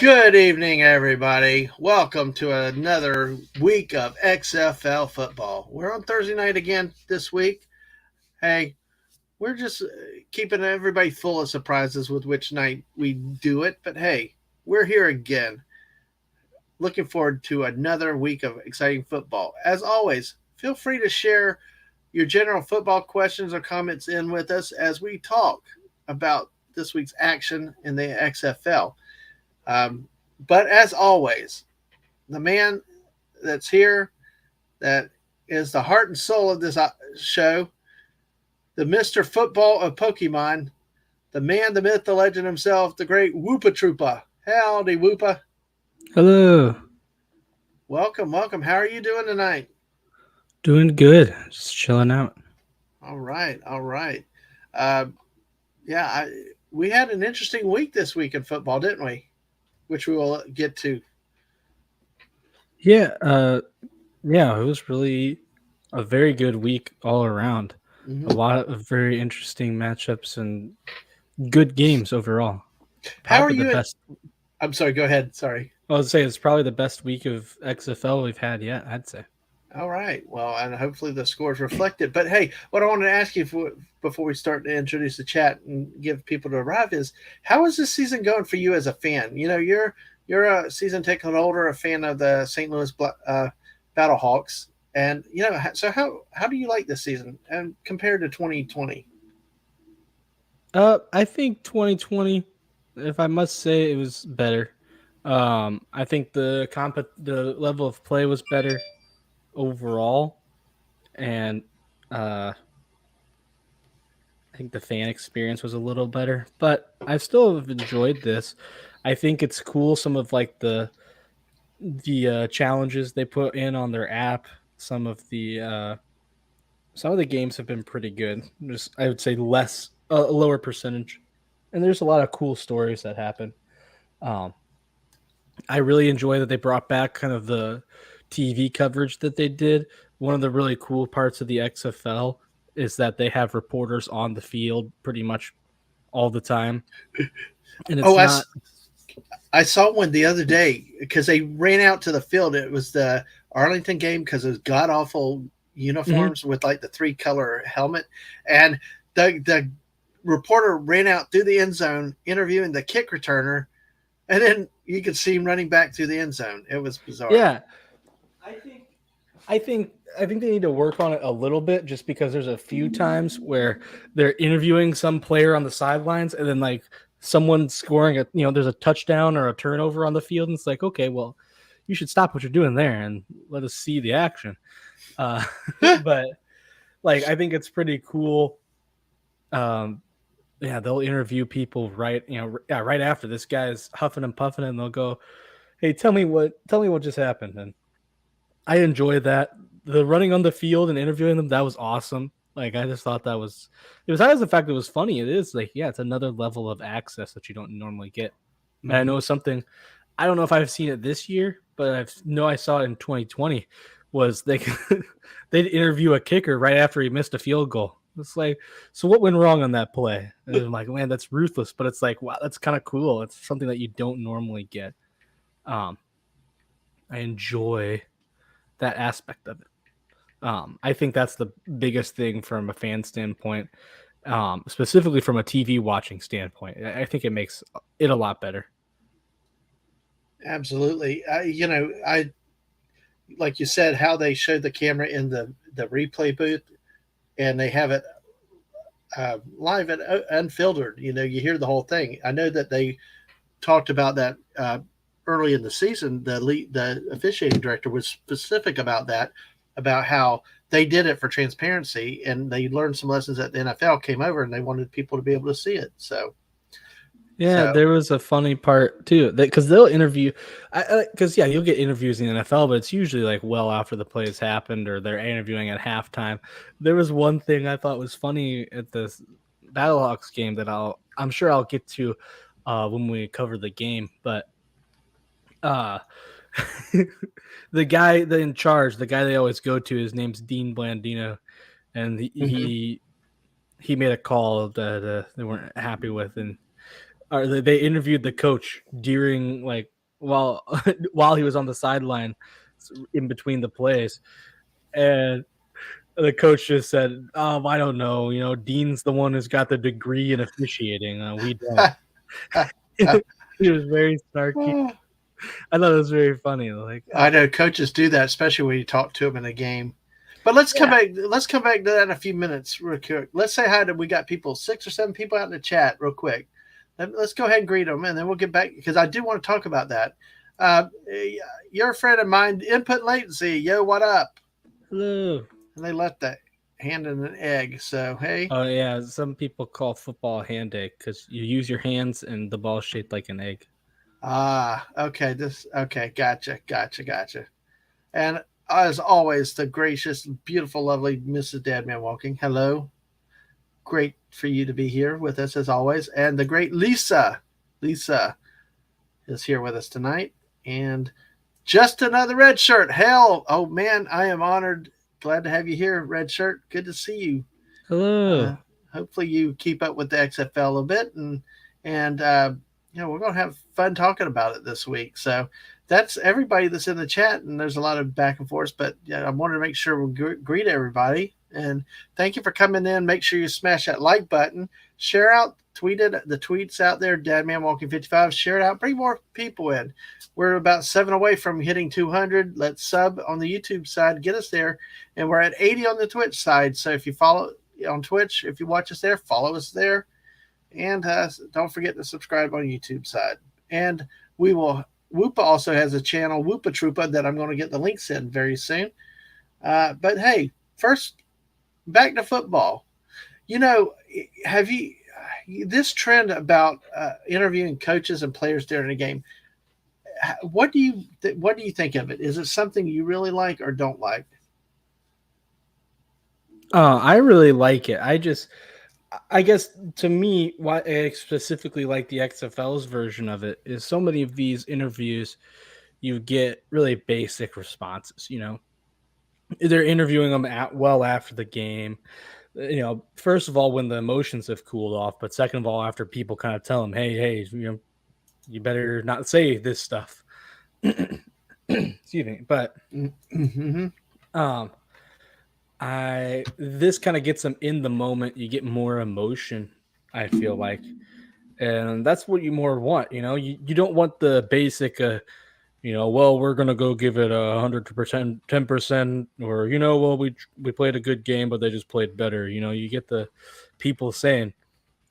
Good evening, everybody. Welcome to another week of XFL football. We're on Thursday night again this week. Hey, we're just keeping everybody full of surprises with which night we do it. But hey, we're here again. Looking forward to another week of exciting football. As always, feel free to share your general football questions or comments in with us as we talk about this week's action in the XFL. Um, but as always, the man that's here that is the heart and soul of this show, the Mr. Football of Pokemon, the man, the myth, the legend himself, the great Woopah Troopah. Howdy, Woopah. Hello. Welcome, welcome. How are you doing tonight? Doing good. Just chilling out. All right, all right. Uh, yeah, we had an interesting week this week in football, didn't we? Which we will get to. Yeah, it was really a very good week all around. A Mm-hmm. lot of very interesting matchups and good games overall. How are Probably the you? best. I'm sorry. Go ahead. Sorry. I would say it's probably the best week of XFL we've had yet, I'd say. All right. Well, and hopefully the scores reflect it. But hey, what I wanted to ask you before we start to introduce the chat and give people to arrive is, how is this season going for you as a fan? You know, you're a season ticket holder, a fan of the St. Louis Battlehawks, and you know, so how do you like this season and compared to 2020? I think 2020, if I must say, it was better. I think the level of play was better overall, and uh I think the fan experience was a little better, but I still have enjoyed this. I think it's cool some of like the challenges they put in on their app. Some of the games have been pretty good. Just I would say less a lower percentage, and there's a lot of cool stories that happen. Um, I really enjoy that they brought back kind of the TV coverage that they did. One of the really cool parts of the XFL is that they have reporters on the field pretty much all the time, and Oh, it's not. I saw one the other day because they ran out to the field. It was the Arlington game because it was god awful Mhm. uniforms with like the three color helmet, and the reporter ran out through the end zone interviewing the kick returner, and then you could see him running back through the end zone. It was bizarre. Yeah, I think I think I think they need to work on it a little bit, just because there's a few times where they're interviewing some player on the sidelines, and then like someone scoring there's a touchdown or a turnover on the field, and it's like, okay, well, you should stop what you're doing there and let us see the action. Uh, but like, I think it's pretty cool. Um, yeah, they'll interview people right after this guy's huffing and puffing, and they'll go, "Hey, tell me what just happened." And I enjoy that. The running on the field and interviewing them, that was awesome. Like, I just thought that was it was besides the fact that it was funny, it is like, yeah, it's another level of access that you don't normally get. And I Mm-hmm. know something, I don't know if I've seen it this year, but I saw it in 2020, was they they'd interview a kicker right after he missed a field goal. It's like, so what went wrong on that play? And I'm like, man, that's ruthless, but it's like, wow, that's kind of cool. It's something that you don't normally get. Um, I enjoy that aspect of it. I think that's the biggest thing from a fan standpoint, specifically from a TV watching standpoint. I think it makes it a lot better. Absolutely. I like you said how they showed the camera in the replay booth, and they have it live and unfiltered. You know, you hear the whole thing. I know that they talked about that early in the season. The officiating director was specific about that, about how they did it for transparency, and they learned some lessons that the NFL came over, and they wanted people to be able to see it. Yeah, So there was a funny part too, because they'll interview, because yeah, you'll get interviews in the NFL, but it's usually like well after the play has happened, or they're interviewing at halftime. There was one thing I thought was funny at this Battlehawks game that I'm sure I'll get to when we cover the game, but uh the guy that in charge, the guy they always go to, his name's Dean Blandino, and mhm. he made a call that they weren't happy with, and or they interviewed the coach during like while while he was on the sideline in between the plays, and the coach just said, I don't know. You know, Dean's the one who's got the degree in officiating. We don't." He was very snarky. I thought it was very funny. Like, I know coaches do that, especially when you talk to them in a game. But let's come yeah, back. Let's come back to that in a few minutes, real quick. Let's say hi to we got people, 6 or 7 people out in the chat, real quick. Let's go ahead and greet them, and then we'll get back because I do want to talk about that. You're a friend of mine, input latency. Yo, what up? hello. And they left that hand in an egg. So hey, Oh yeah, some people call football hand egg because you use your hands and the ball's shaped like an egg. okay, gotcha. And as always, the gracious, beautiful, lovely Mrs. Dadman Walking. Hello, great for you to be here with us as always. And the great Lisa is here with us tonight. And just another red shirt. Hell, oh man, I am honored. Glad to have you here, red shirt. Good to see you. Uh, Hello. Hopefully you keep up with the XFL a little bit, and we're gonna have fun talking about it this week. So that's everybody that's in the chat, and there's a lot of back and forth. But yeah, I wanted to make sure we greet everybody, and thank you for coming in. Make sure you smash that like button, share out, tweeted the tweets out there. Dadman Walking 55, share it out, bring more people in. We're about 7 away from hitting 200. Let's sub on the YouTube side, get us there, and we're at 80 on the Twitch side. So if you follow on Twitch, if you watch us there, follow us there, and don't forget to subscribe on YouTube side. And we will. Woopah also has a channel, Woopah Troopah, that I'm going to get the links in very soon. But hey, first back to football. You know, have you this trend about interviewing coaches and players during a game? What do you think of it? Is it something you really like or don't like? I really like it. I guess to me, why I specifically like the XFL's version of it is so many of these interviews, you get really basic responses. You know, they're interviewing them well after the game. You know, first of all, when the emotions have cooled off, but second of all, after people kind of tell them, hey, you know, you better not say this stuff. Excuse me, but Mm-hmm. um, I this kind of gets them in the moment. You get more emotion. I feel like, and that's what you more want. You know, you don't want the basic. You know, well, we're gonna go give it 100%, 10%, or you know, well, we played a good game, but they just played better. You know, you get the people saying,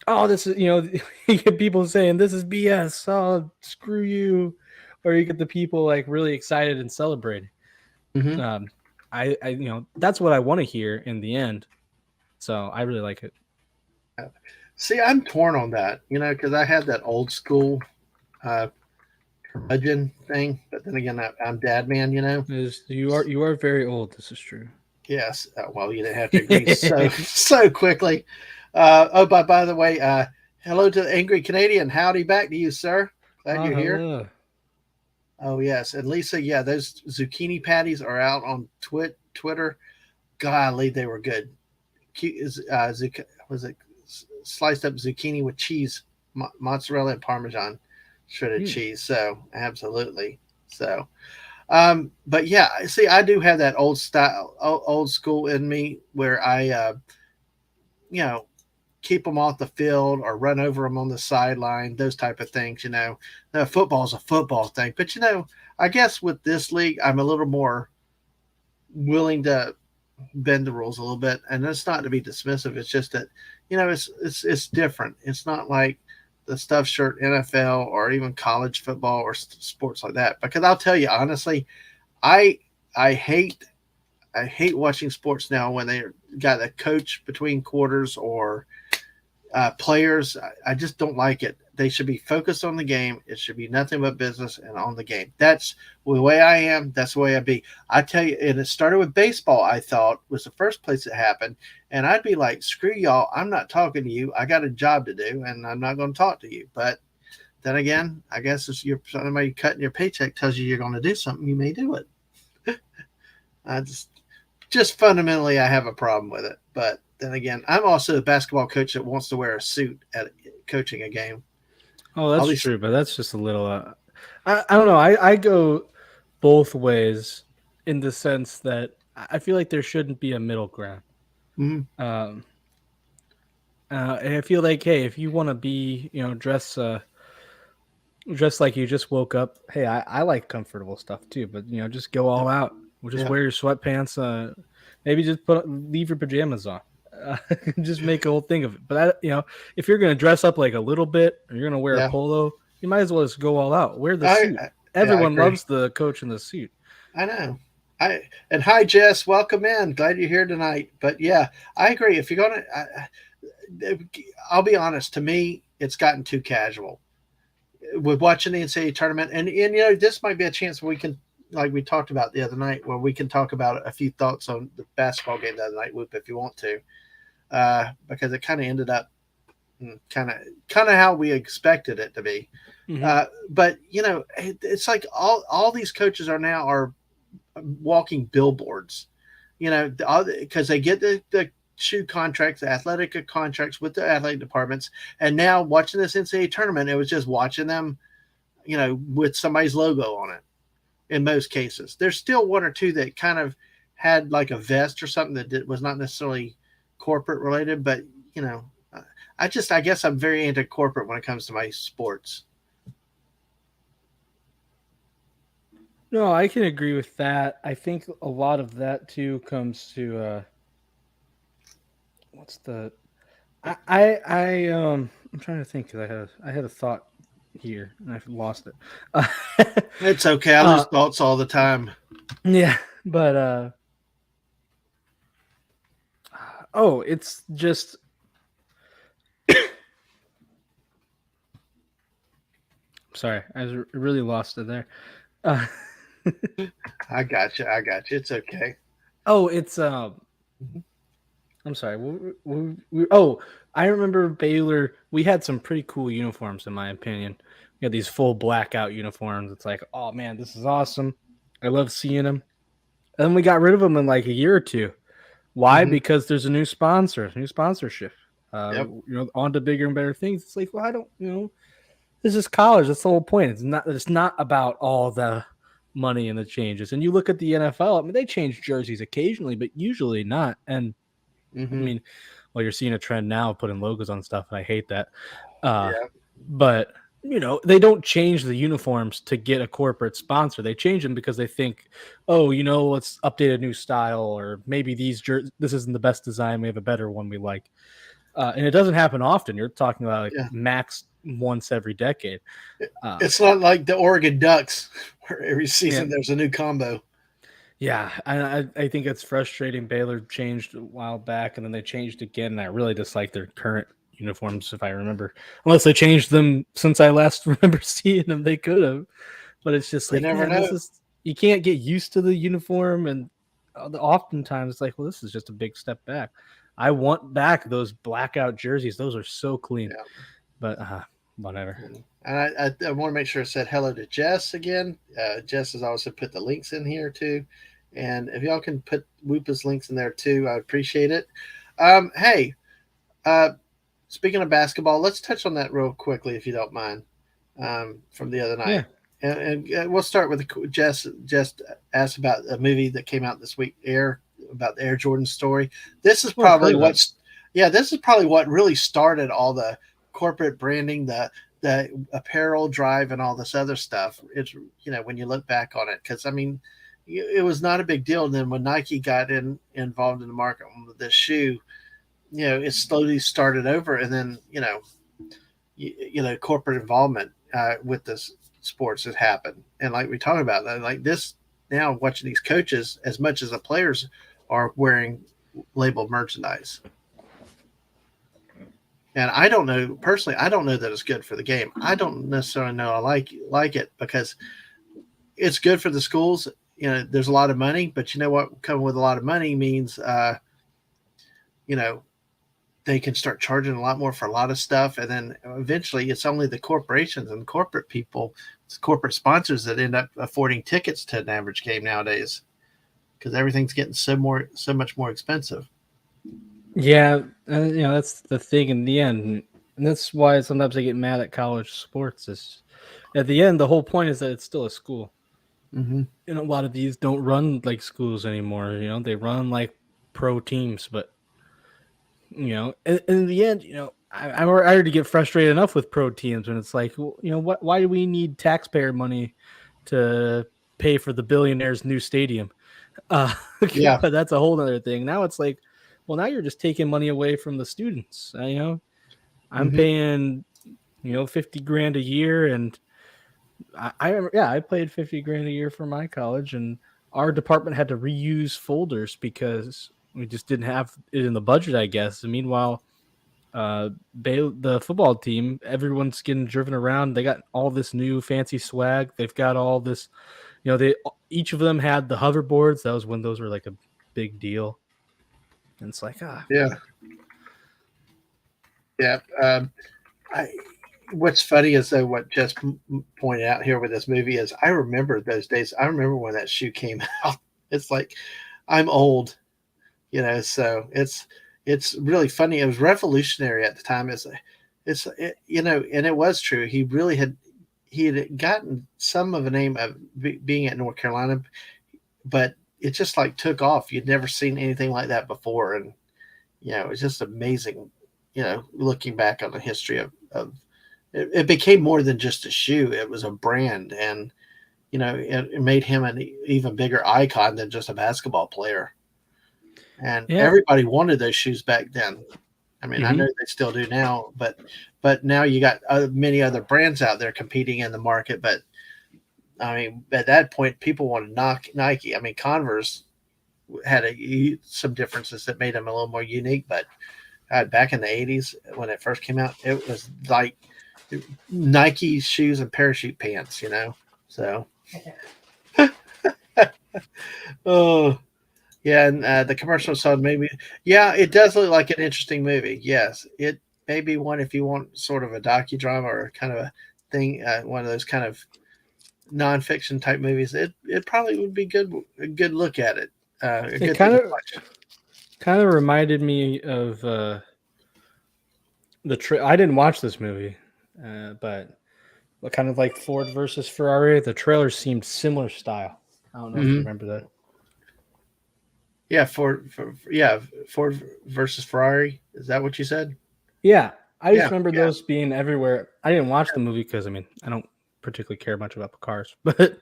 "Oh, this is," you know, you get people saying, "This is BS." Oh, screw you, or you get the people like really excited and celebrating. Mm-hmm. Um, you know, that's what I want to hear in the end. So I really like it. See, I'm torn on that, because I had that old school uh, curmudgeon thing, but then again, I'm dad man. Is you are very old. This is true. Yes. Well, you didn't have to agree so quickly. By the way, hello to the angry Canadian. Howdy back to you, sir. Glad Oh, you're here. hello. Oh yes, and Lisa, yeah, those zucchini patties are out on Twitter. Golly, they were good. Was it sliced up zucchini with cheese, mozzarella and parmesan, shredded Hmm. cheese? So absolutely. So, but yeah, see, I do have that old style, old school in me where I, you know, keep them off the field or run over them on the sideline, those type of things. Football's a football thing, but I guess with this league, I'm a little more willing to bend the rules a little bit, and it's not to be dismissive. It's just that it's different. It's not like the stuff shirt NFL or even college football or sports like that. Because I'll tell you honestly, I I hate watching sports now when they got a coach between quarters or players. I just don't like it. They should be focused on the game. It should be nothing but business and on the game. That's the way I am. That's the way I be. I tell you, and it started with baseball. I thought was the first place it happened, and I'd be like, "Screw y'all! I'm not talking to you. I got a job to do, and I'm not going to talk to you." But then again, I guess if you're somebody cutting your paycheck tells you you're going to do something, you may do it. I just fundamentally, I have a problem with it. But then again, I'm also a basketball coach that wants to wear a suit at coaching a game. Oh, All that's these. true, but that's just a little. I don't know. I go both ways in the sense that I feel like there shouldn't be a middle ground. Mhm. Um, and I feel like, hey, if you want to be, dress like you just woke up. Hey, I like comfortable stuff too, but just go all out. We'll just Yeah, wear your sweatpants. Maybe just leave your pajamas on. Uh, just make a whole thing of it. But if you're gonna dress up like a little bit, or you're gonna wear a yeah. polo, you might as well just go all out. Wear the I, suit. I yeah, I Everyone agree. loves the coach in the suit. I know. And hi Jess, welcome in. Glad you're here tonight. But yeah, I agree. If you're gonna, I'll be honest. To me, it's gotten too casual with watching the NCAA tournament, and this might be a chance where we can, like we talked about the other night, where we can talk about a few thoughts on the basketball game the other night, Whoop, if you want to, because it kind of ended up kind of how we expected it to be. Hmm. But it's like all these coaches are now are walking billboards, because they get the shoe contracts, the athletic contracts with the athletic departments, and now watching this NCAA tournament, it was just watching them, with somebody's logo on it. In most cases, there's still one or two that kind of had like a vest or something that was not necessarily corporate related, but you know, I guess I'm very anti corporate when it comes to my sports. No, I can agree with that. I think a lot of that too comes to what's the I'm trying to think because I had a thought here and I've lost it. It's okay. I uh lose thoughts all the time. yeah, but oh, it's just sorry, really lost it there. Uh, I got you. I got you. It's okay. oh, it's Mhm. I'm sorry. Oh, I remember Baylor. We had some pretty cool uniforms, in my opinion. We had these full blackout uniforms. It's like, oh man, this is awesome. I love seeing them. And then we got rid of them in like a year or two. Why? Mhm. Because there's a new sponsor, new sponsorship. Yep. On to bigger and better things. It's like, well, I don't, this is college. That's the whole point. It's not about all the money and the changes. And you look at the NFL. I mean, they change jerseys occasionally, but usually not. And I Mhm. mean, well, you're seeing a trend now of putting logos on stuff, and I hate that. Uh, Yeah. but they don't change the uniforms to get a corporate sponsor. They change them because they think, oh, let's update a new style, or maybe this isn't the best design. We have a better one we like. And it doesn't happen often. You're talking about like Yeah. max once every decade. Uh, It's not like the Oregon Ducks, where every yeah, season there's a new combo. yeah. I think it's frustrating. Baylor changed a while back, and then they changed again. And I really dislike their current uniforms, if I remember. Unless they changed them since I last remember seeing them, they could have. But it's just You like, never man, know. you can't get used to the uniform, and oftentimes it's like, well, this is just a big step back. I want back those blackout jerseys; those are so clean. Yeah. But whatever. And I want to make sure I said hello to Jess again. Jess has also put the links in here too. And if y'all can put Whoopa's links in there too, I appreciate it. Hey, uh, speaking of basketball, let's touch on that real quickly if you don't mind, from the other night. Yeah, And we'll start with Jess. Just asked about a movie that came out this week, about the Air Jordan story. This is well, I've heard probably of it. this is probably what really started all the corporate branding, the apparel drive, and all this other stuff. It's when you look back on it, because I mean, it was not a big deal. And then when Nike got involved in the market with this shoe, it slowly started over, and then corporate involvement with this sports has happened. And like we talked about, like this now, watching these coaches as much as the players are wearing labeled merchandise. And I don't know personally. I don't know that it's good for the game. I don't necessarily know I like it because it's good for the schools. There's a lot of money, but you know what? Coming with a lot of money means, you know, they can start charging a lot more for a lot of stuff, and then eventually it's only the corporations and corporate people, corporate sponsors that end up affording tickets to an average game nowadays because everything's getting so much more expensive. Yeah, that's the thing. In the end, And that's why sometimes I get mad at college sports. Is at the end, the whole point is that it's still a school, Hmm. and a lot of these don't run like schools anymore. They run like pro teams, but in the end, I already get frustrated enough with pro teams, and it's like, well, what? Why do we need taxpayer money to pay for the billionaire's new stadium? Uh, Yeah. but that's a whole other thing. Now it's like, well, now you're just taking money away from the students. I'm Hmm. paying 50 grand a year, and I paid 50 grand a year for my college, and our department had to reuse folders because we just didn't have it in the budget, I guess. And meanwhile, the football team, everyone's getting driven around. They got all this new fancy swag. They've got all this, they each of them had the hoverboards. That was when those were like a big deal. And it's like, Yeah. Yeah. I, what's funny is though what just pointed out here with this movie is I remember those days. I remember when that shoe came out. It's like I'm old, so it's really funny. It was revolutionary at the time. And it was true. He had gotten some of a name of being at North Carolina, but it just like took off. You'd never seen anything like that before, and it's just amazing. Looking back on the history of it became more than just a shoe. It was a brand, and it made him an even bigger icon than just a basketball player. And yeah. everybody wanted those shoes back then. I mean, I Hmm. know they still do now, but now you got many other brands out there competing in the market. But I mean, at that point, people wanted Nike. I mean, Converse had some differences that made them a little more unique. But back in the '80s, when it first came out, it was like Nike shoes and parachute pants. So oh, yeah, and the commercial side maybe, yeah, it does look like an interesting movie. Yes, it may be one if you want sort of a docudrama or kind of a thing, one of those kind of nonfiction type movies. It probably would be a good look at it, a It good thing kind to of watch. kind of reminded me of I didn't watch this movie, but kind of like Ford versus Ferrari. The trailer seemed similar style. I don't know if you Hmm. remember that. Yeah, yeah, Ford versus Ferrari. Is that what you said? Yeah, I just Yeah, remember yeah. those being everywhere. I didn't watch the movie because I don't particularly care much about the cars, but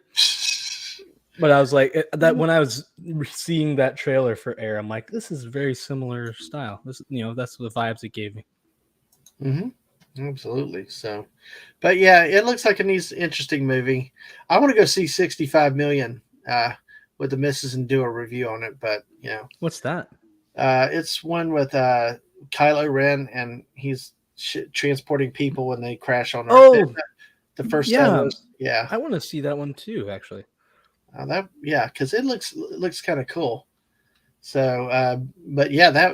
I was like that when I was seeing that trailer for Air, I'm like, this is very similar style. That's the vibes it gave me. Hmm. Absolutely. So, but yeah, it looks like an interesting movie. I want to go see 65 million with the missus and do a review on it. But What's that? it's one with Kylo Ren, and he's transporting people when they crash on Earth. Oh, The first yeah, Star yeah. I want to see that one too. Actually, That yeah, because it looks kind of cool. So, but yeah,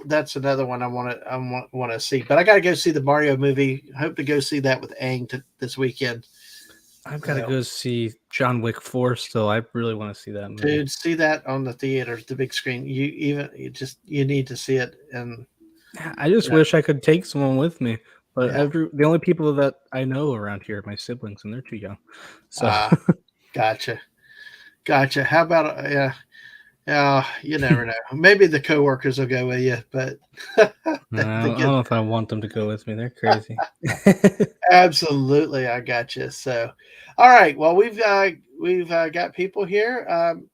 that's another one I want to see. But I got to go see the Mario movie. I hope to go see that with Ang this weekend. I've got to So, go see John Wick 4 still. I really want to see that movie. dude, see that on the theaters, the big screen. You need to see it. And I just you know, wish I could take someone with me, but yeah, the only people that I know around here are my siblings, and they're too young. So gotcha, gotcha. How about yeah? You never know. Maybe the coworkers will go with you, but I the don't kids. know if I want them to go with me. They're crazy. Absolutely, I got you. So, all right. Well, we've got people here.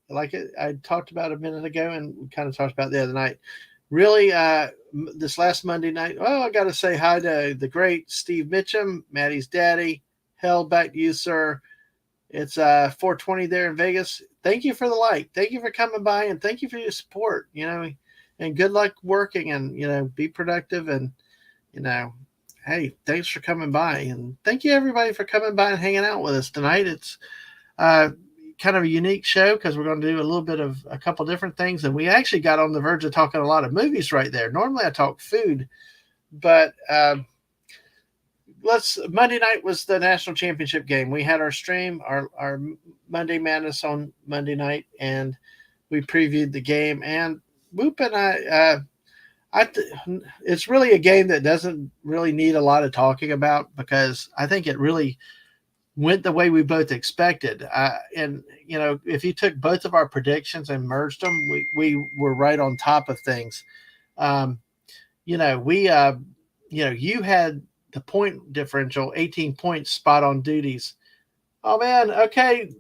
Like I talked about a minute ago, and we kind of talked about the other night. Really, this last Monday night. Well, I got to say hi to the great Steve Mitchum, Maddie's daddy. Held back to you, sir. It's 4:20 there in Vegas. Thank you for the like. Thank you for coming by, and thank you for your support. And good luck working, and be productive, and you know, hey, thanks for coming by. And thank you, everybody, for coming by and hanging out with us tonight. It's uh, kind of a unique show because we're going to do a little bit of a couple different things. And we actually got on the verge of talking a lot of movies right there. Normally I talk food, but Monday night was the national championship game. We had our stream, our Monday Madness on Monday night, and we previewed the game. And Whoop and It's really a game that doesn't really need a lot of talking about because I think it really went the way we both expected. And if you took both of our predictions and merged them, we were right on top of things. Um, we you had the point differential, 18 points, spot on duties. Oh man, okay,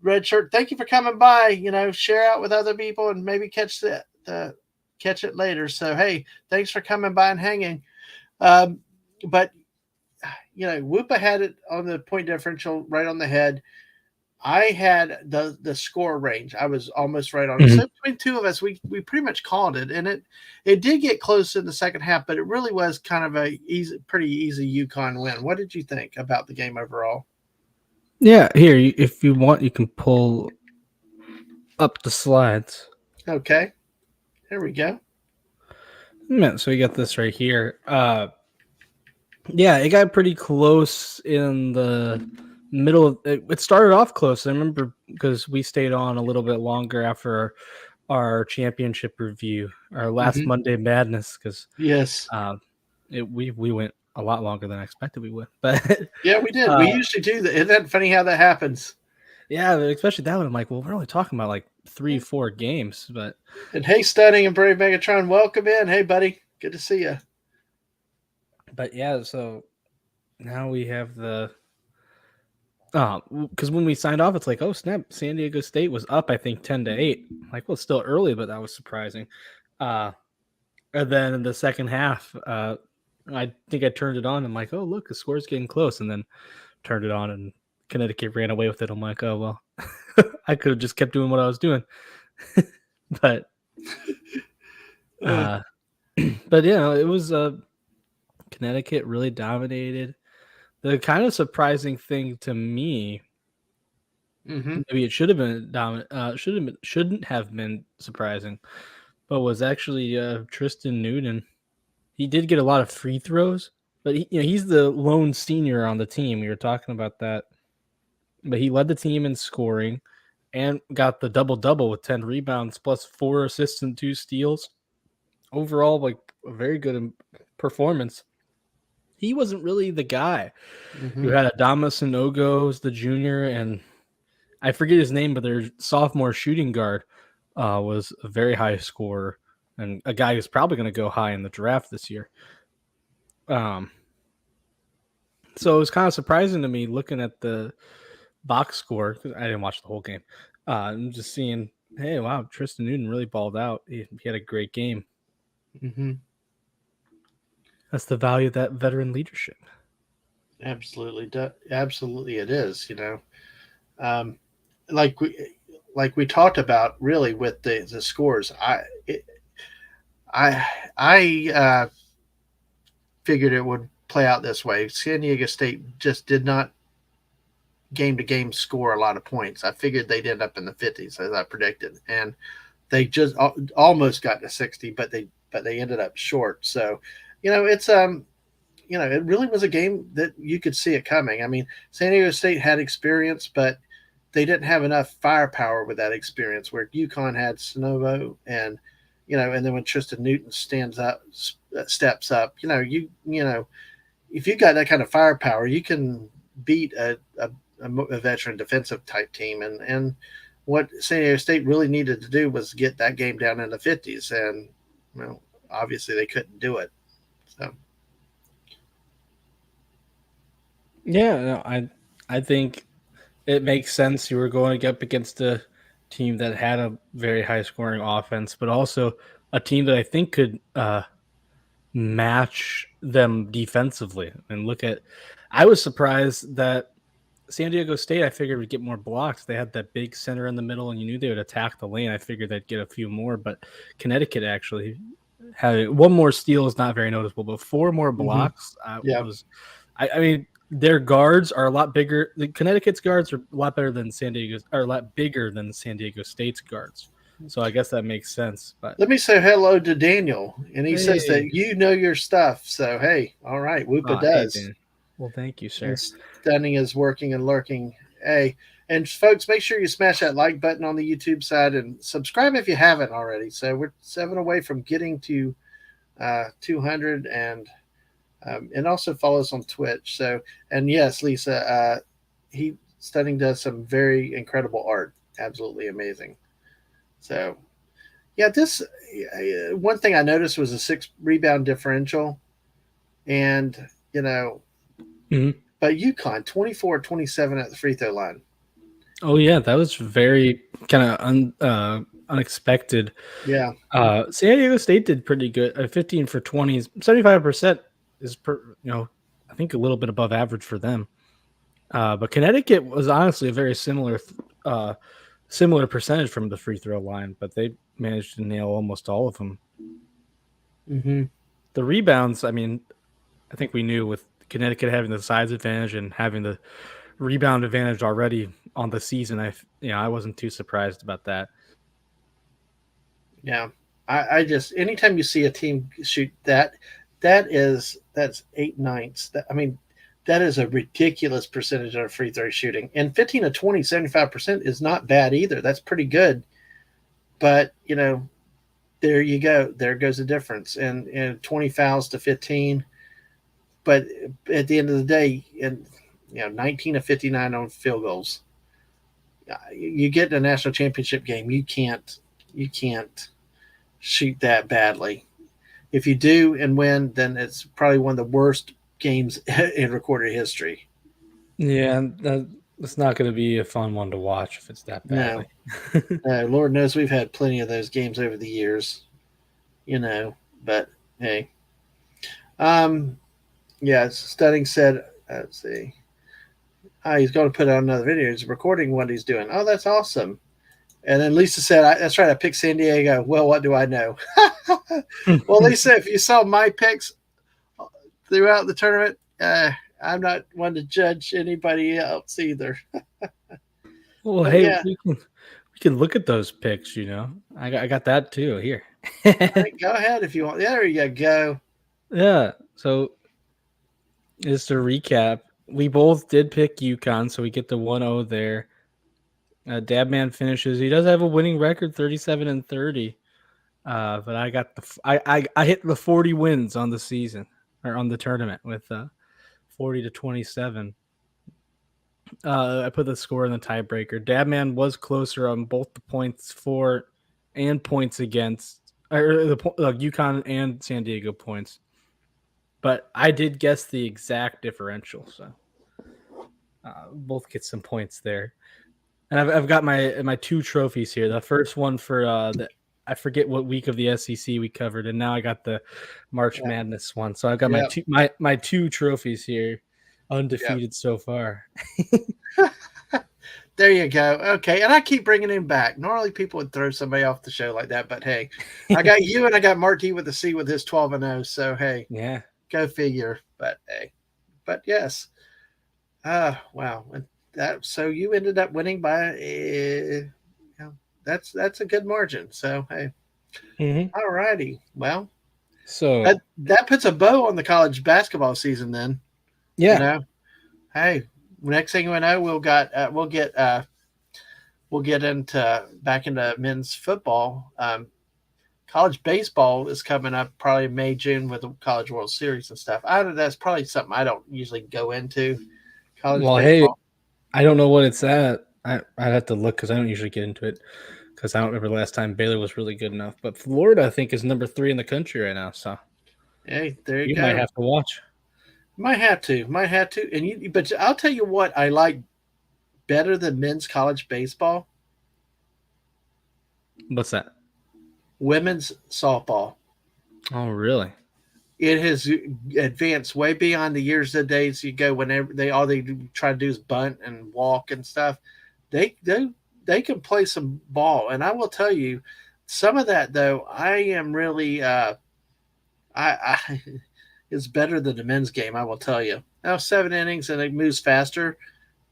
red shirt. Thank you for coming by. Share out with other people and maybe catch it later. So hey, thanks for coming by and hanging. But Woopah had it on the point differential right on the head. I had the score range. I was almost right on it. Mhm. So between two of us, we pretty much called it, and it did get close in the second half, but it really was kind of pretty easy UConn win. What did you think about the game overall? Yeah, here, if you want, you can pull up the slides. Okay, there we go. Yeah, so we got this right here. Yeah, it got pretty close in the middle of it. It started off close. I remember because we stayed on a little bit longer after our championship review, our last Hmm. Monday Madness, because Yes, we went a lot longer than I expected we would. But yeah, we did. uh, We usually do that. Isn't that funny how that happens? yeah, especially that one. I'm like, well, we're only talking about like 3-4 games, but And hey, Stunning and Brave Megatron, welcome in. Hey, buddy, good to see you. yeah. So now we have the because when we signed off, it's like, oh snap, San Diego State was up, I think 10-8. Like, well, it's still early, but that was surprising. Uh, and then in the second half, I think I turned it on. I'm like, oh look, the score's getting close, and then turned it on, and Connecticut ran away with it. I'm like, oh well, I could have just kept doing what I was doing, but Uh, uh, but yeah, it was Connecticut really dominated. The kind of surprising thing to me, mm-hmm, maybe it should have been shouldn't have been surprising, but was actually Tristan Newton. He did get a lot of free throws, but he's the lone senior on the team. We were talking about that, but he led the team in scoring and got the double double with 10 rebounds plus 4 assists and 2 steals. Overall, like a very good performance. He wasn't really the guy. mm-hmm, You had Adama Sanogo as the junior, and I forget his name, but their sophomore shooting guard was a very high scorer and a guy who's probably going to go high in the draft this year. Um, so it was kind of surprising to me looking at the box score because I didn't watch the whole game. I'm just seeing, hey, wow, Tristan Newton really balled out. He had a great game. mm-hmm. That's the value of that veteran leadership. Absolutely, it is. Um, like we talked about, really, with the scores. I figured it would play out this way. San Diego State just did not game to game score a lot of points. I figured they'd end up in the 50s as I predicted, and they just almost got to 60, but they ended up short. So, it's it really was a game that you could see it coming. I mean, San Diego State had experience, but they didn't have enough firepower with that experience. Where UConn had Snovo, and then when Tristan Newton steps up, if you got that kind of firepower, you can beat a veteran defensive type team. And what San Diego State really needed to do was get that game down in the 50s, and obviously they couldn't do it. So. Yeah, no, I think it makes sense. You were going up against a team that had a very high scoring offense, but also a team that I think could match them defensively. And I was surprised that San Diego State, I figured would get more blocks. They had that big center in the middle, and you knew they would attack the lane. I figured they'd get a few more, but Connecticut actually had one more steal is not very noticeable, but 4 more Mm-hmm. blocks Yeah. I mean, their guards are a lot bigger. The Connecticut's guards are a lot better than San Diego's, are a lot bigger than San Diego State's guards. So I guess that makes sense. But Let me say hello to Daniel, and he says hey, that you know your stuff. So hey, all right, Whoopa hey, does. Dan. Well, thank you, And sir. Stunning is working and lurking. Hey, And folks, make sure you smash that like button on the YouTube side and subscribe if you haven't already. So we're 7 away from getting to 200, and also follow us on Twitch. So, and yes, Lisa, he Stunning does some very incredible art, absolutely amazing. So yeah, this one thing I noticed was a 6 rebound differential, and you know, Mhm. but UConn 24-27 at the free throw line. Oh yeah, that was very kind of unexpected. Yeah. San Diego State did pretty good. 15 for 20, 75% is I think a little bit above average for them. But Connecticut was honestly a very similar percentage from the free throw line, but they managed to nail almost all of them. Mm-hmm. The rebounds, I mean, I think we knew with Connecticut having the size advantage and having the rebound advantage already on the season. I wasn't too surprised about that. Yeah. I just anytime you see a team shoot that, that's 8 ninths. I mean, that is a ridiculous percentage of free throw shooting. And 15 to 20, 75% is not bad either. That's pretty good. But there you go. There goes the difference. And 20 fouls to 15. But at the end of the day, and 19 to 59 on field goals. You get in a national championship game, you can't shoot that badly. If you do and win, then it's probably one of the worst games in recorded history. Yeah, that's not going to be a fun one to watch if it's that badly. No, no, Lord knows we've had plenty of those games over the years, you know. But hey, um, yeah, Studding said, let's see, he's going to put out another video. He's recording what he's doing. Oh, that's awesome. And then Lisa said, "That's right. I picked San Diego. Well, what do I know?" Well, Lisa, if you saw my picks throughout the tournament, I'm not one to judge anybody else either. Well, But hey, yeah, we can look at those picks. I got that too here. all right, go ahead if you want. There you go. Yeah. So just to recap, we both did pick UConn, so we get the 1-0 there. Dabman finishes. He does have a winning record, 37-30. But I got I hit the 40 wins on the season or on the tournament with 40-27. I put the score in the tiebreaker. Dabman was closer on both the points for and points against, or the UConn and San Diego points. But I did guess the exact differential, so both get some points there. And I've got my 2 trophies here. The first one for I forget what week of the SEC we covered, and now I got the March Yeah, Madness one. So I've got yeah, my 2 trophies here, yeah. undefeated so far. There you go. Okay, and I keep bringing him back. Normally, people would throw somebody off the show like that, but hey, I got you and I got Marty with a C with his 12-0. So hey, Yeah. go figure. But hey, but yes. Wow. That so you ended up winning by that's a good margin. So hey, Mm-hmm. all righty. Well, So that puts a bow on the college basketball season. Then you yeah. know, hey, next thing we know, we'll get into back into men's football. College baseball is coming up probably May, June with the College World Series and stuff. That's probably something I don't usually go into. College Well, hey, baseball. I don't know what it's at. I'd have to look because I don't usually get into it because I don't remember the last time Baylor was really good enough. But Florida, I think, is number 3 in the country right now. So Hey, there you you might go. have to watch. Might have to. But I'll tell you what I like better than men's college baseball: What's that? women's softball. Oh, really? It has advanced way beyond the years of days you go whenever they try to do is bunt and walk and stuff. They can play some ball, and I will tell you some of that though. I am really I is better than the men's game. I will tell you. Now 7 innings and it moves faster,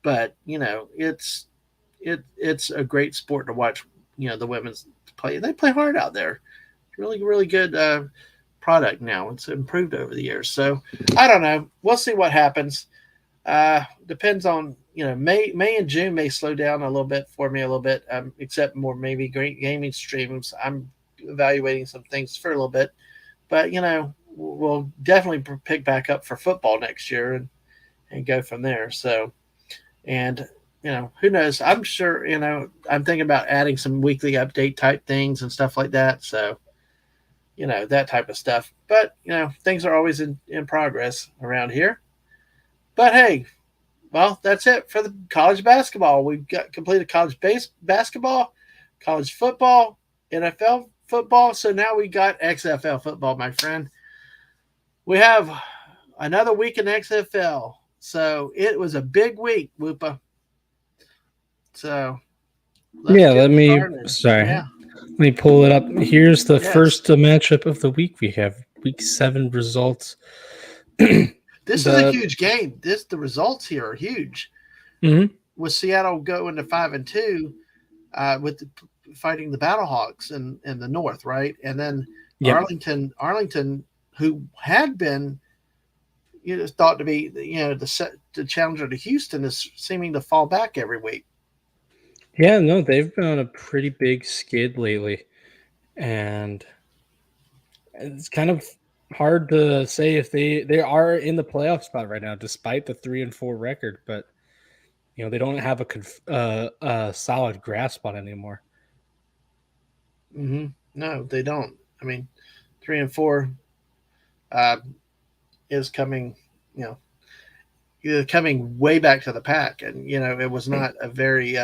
but it's a great sport to watch. The women's play. They play hard out there. Really really good product now. It's improved over the years. So I don't know. We'll see what happens. Depends on May and June may slow down a little bit for me a little bit, except more maybe great gaming streams. I'm evaluating some things for a little bit, but we'll definitely pick back up for football next year and go from there. So, and who knows? I'm sure I'm thinking about adding some weekly update type things and stuff like that. So, that type of stuff. But things are always in progress around here. But hey, well, that's it for the college basketball. We've got completed college basketball, college football, NFL football. So now we got XFL football, my friend. We have another week in XFL. So it was a big week, Woopah. So let's Yeah, get let me started. sorry. Yeah. Let me pull it up. Here's the Yes. first matchup of the week. We have week 7 results. This is a the huge game. The results here are huge. mhm. With Seattle going to 5-2, with fighting the Battlehawks in the North, right? And then Yep. Arlington, who had been thought to be the challenger to Houston, is seeming to fall back every week. Yeah, no, they've been on a pretty big skid lately, and it's kind of hard to say if they are in the playoff spot right now, despite the 3-4 record. But they don't have a solid grasp on it anymore. Mm-hmm. No, they don't. I mean, 3-4 uh, is coming. You know, coming way back to the pack, and it was not a very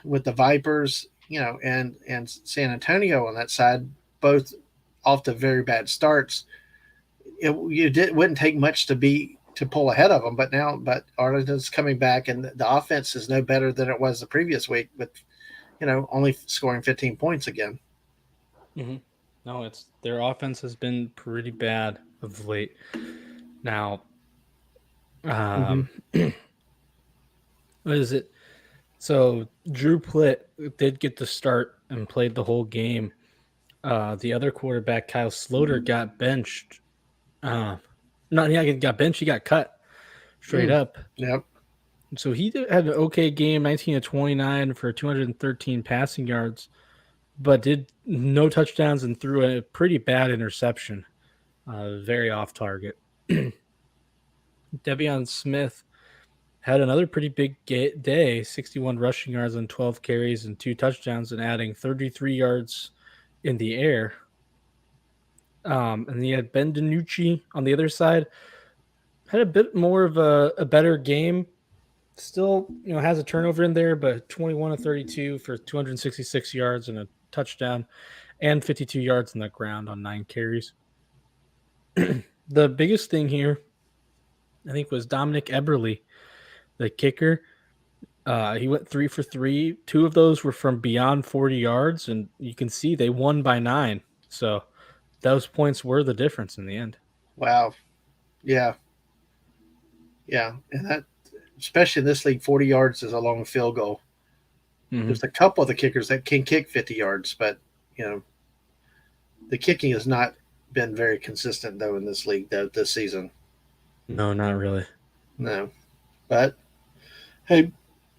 with the Vipers, and San Antonio on that side, both off to very bad starts. Wouldn't take much to pull ahead of them, but Arlington's coming back, and the offense is no better than it was the previous week, with only scoring 15 points again. hmm No, it's their offense has been pretty bad of late. Now, Mm-hmm. um, what is it? So Drew Plitt did get the start and played the whole game. The other quarterback, Kyle Sloter, got benched. Uh, Not he got benched. He got cut straight Mm. up. Yep. So had an okay game, 19 to 29 for 213 passing yards, but did no touchdowns and threw a pretty bad interception. Very off target. Devion Smith had another pretty big day, 61 rushing yards on 12 carries and 2 touchdowns, and adding 33 yards in the air. And he had Ben DiNucci on the other side, had a bit more of a better game. Still, has a turnover in there, but 21 to 32 for 266 yards and a touchdown, and 52 yards on the ground on 9 carries. The biggest thing here, I think, was Dominic Eberle, the kicker. He went 3 for 3. 2 of those were from beyond 40 yards, and you can see they won by 9. So those points were the difference in the end. Wow. Yeah. Yeah. And that, especially in this league, 40 yards is a long field goal. Mm-hmm. There's a couple of the kickers that can kick 50 yards, but the kicking has not been very consistent though in this league though this season. No, not really. No, but hey,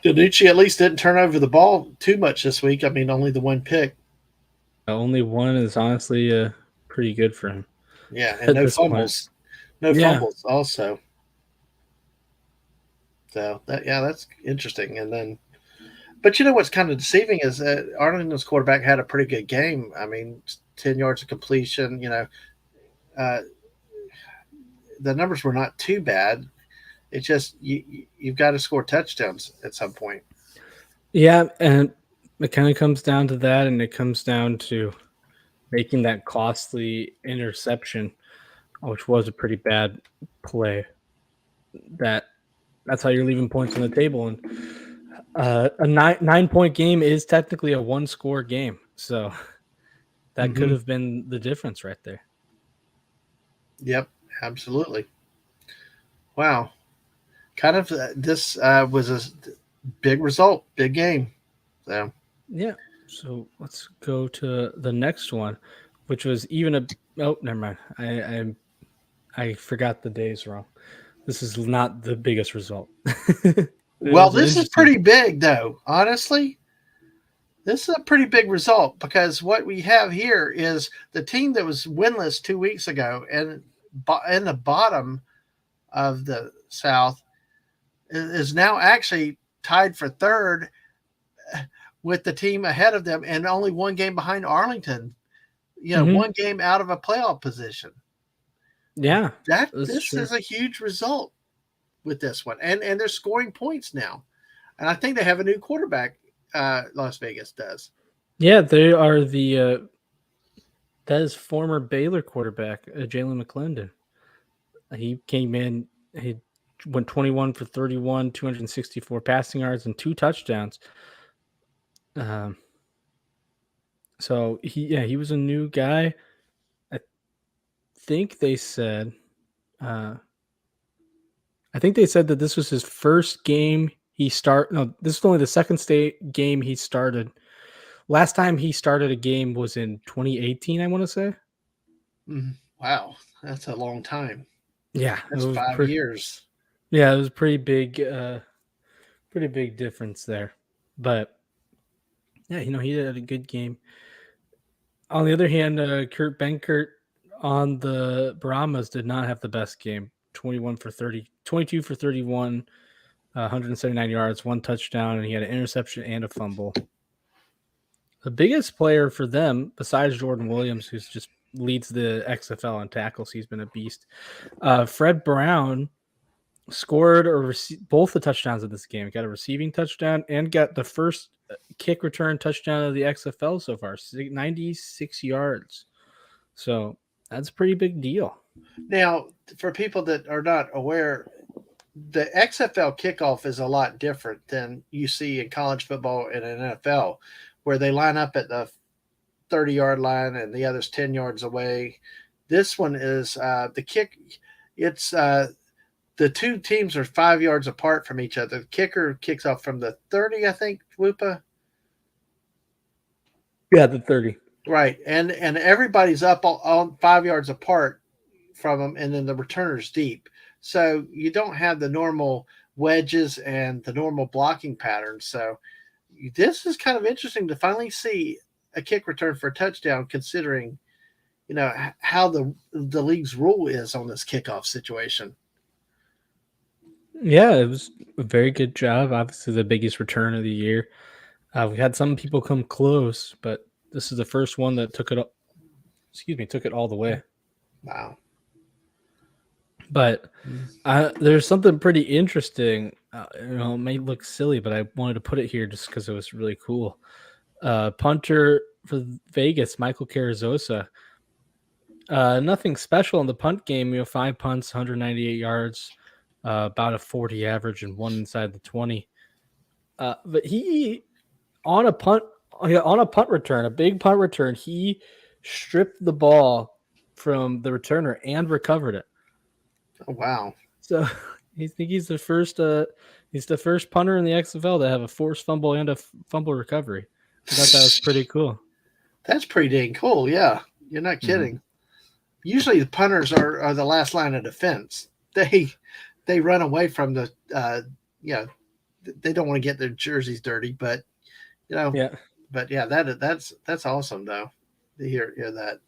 Danucci at least didn't turn over the ball too much this week. I mean, only the one pick. Only one is honestly pretty good for him Yeah, and at no this point. fumbles. No Yeah. fumbles also. So that's interesting. And then, but what's kind of deceiving is that Arlington's quarterback had a pretty good game. I mean, 10 yards of completion. Uh, the numbers were not too bad. It's just you've got to score touchdowns at some point. Yeah, and it kind of comes down to that, and it comes down to making that costly interception, which was a pretty bad play. That's how you're leaving points on the table, and a 9 point game is technically a 1-score game, so that could Mm-hmm. have been the difference right there. Yep, absolutely. Wow. Kind of this was a big result, big game. So, Yeah. So let's go to the next one, which was even a. Oh, never mind. I forgot the days wrong. this is not the biggest result. It Well, was an this is interesting. pretty big, though. Honestly, this is a pretty big result because what we have here is the team that was winless 2 weeks ago and in the bottom of the South is now actually tied for third with the team ahead of them and only one game behind Arlington. Hmm. One game out of a playoff position. Yeah, That that's this true. is a huge result with this one, and they're scoring points now, and I think they have a new quarterback. Las Vegas does. Yeah, they are the that is former Baylor quarterback Jalen McClendon. He came in. He went 21 for 31, 264 passing yards and 2 touchdowns. Um, so he was a new guy. I think they said uh, I think they said that this was his first game he start. No, this is only the second state game he started. Last time he started a game was in 2018, I want to say. Wow, that's a long time. Yeah, it That's was 5 years. yeah, it was pretty big difference there. But yeah, he had a good game. On the other hand, Kurt Benkert on the Brahmas did not have the best game. 21 for 30, 22 for 31, 179 yards, 1 touchdown, and he had an interception and a fumble. The biggest player for them, besides Jordan Williams, who's just leads the XFL in tackles, he's been a beast. Fred Brown scored both the touchdowns of this game. Got a receiving touchdown and got the first kick return touchdown of the XFL so far, 96 yards. So that's a pretty big deal. Now, for people that are not aware, the XFL kickoff is a lot different than you see in college football and in NFL, where they line up at the 30-yard line and the other's 10 yards away. This one is the kick. It's the two teams are 5 yards apart from each other. The kicker kicks off from the 30, I think, Woopah. Yeah, the 30. Right. And everybody's up on 5 yards apart from them, and then the returner's deep. So you don't have the normal wedges and the normal blocking patterns. So this is kind of interesting to finally see a kick return for a touchdown, considering how the league's rule is on this kickoff situation. Yeah, it was a very good job. Obviously, the biggest return of the year. We had some people come close, but this is the first one that took it. Took it all the way. Wow. But there's something pretty interesting. It may look silly, but I wanted to put it here just because it was really cool. Punter for Vegas, Michael Carrizosa. Nothing special in the punt game. 5 punts, 198 yards, about a 40 average, and one inside the 20. But he on a punt return, a big punt return, he stripped the ball from the returner and recovered it. Oh, wow. So I think he's the first punter in the XFL to have a forced fumble and a fumble recovery. I thought that was pretty cool. That's pretty dang cool. Yeah. You're not Mm-hmm. kidding. Usually the punters are the last line of defense. They run away from the they don't want to get their jerseys dirty, but you know, Yeah. but yeah, that's awesome though to hear that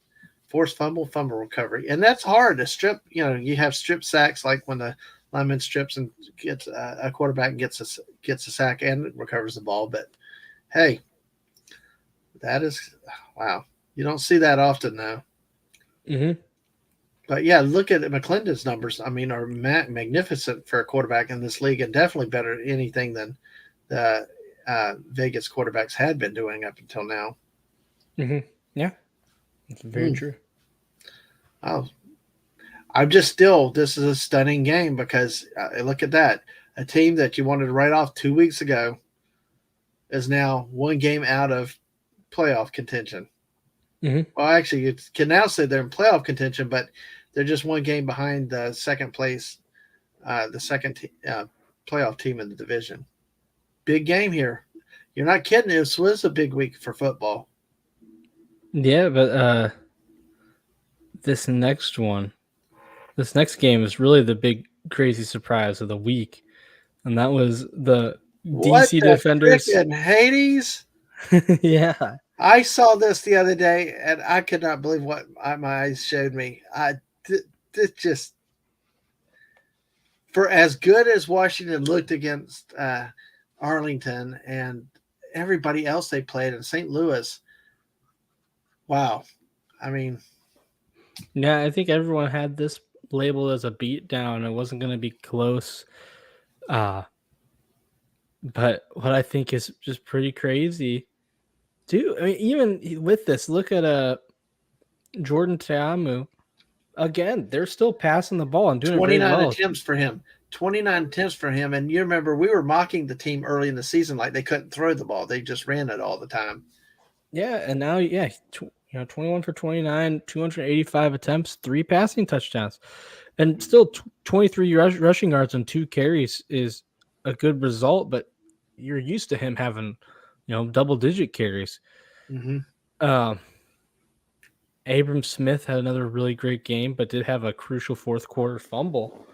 forced fumble recovery, and that's hard to strip. You have strip sacks like when the lineman strips and gets a quarterback and gets a sack and recovers the ball. But hey, that is wow. You don't see that often though. Mm-hmm. But yeah, look at McClendon's numbers. I mean, are magnificent for a quarterback in this league, and definitely better than anything than the Vegas quarterbacks had been doing up until now. Mm-hmm. Yeah, that's very Mm. true. Oh, I'm just still. This is a stunning game because look at that. A team that you wanted to write off 2 weeks ago is now one game out of playoff contention. Mm-hmm. Well, actually, you can now say they're in playoff contention, but they're just one game behind the second place, the playoff team in the division. Big game here. You're not kidding. This was a big week for football. Yeah, but this next game is really the crazy surprise of the week, and that was the What DC the Defenders. frickin' Hades? Yeah, I saw this the other day, and I could not believe what my eyes showed me. Just for as good as Washington looked against Arlington and everybody else they played in St. Louis. Wow, I mean, yeah. I think everyone had this labeled as a beatdown. It wasn't going to be close. Uh, but what I think is just pretty crazy, too. I mean, even with this, look at Jordan Teamu. Again, they're still passing the ball and doing it very 29 well. attempts for him. 29 attempts for him. And you remember we were mocking the team early in the season like they couldn't throw the ball. They just ran it all the time. Yeah, and now, 21 for 29, 285 attempts, 3 passing touchdowns, and still 23 rushing yards and 2 carries is a good result. But you're used to him having, double digit carries. Mm-hmm. Um, Abram Smith had another really great game, but did have a crucial fourth quarter fumble.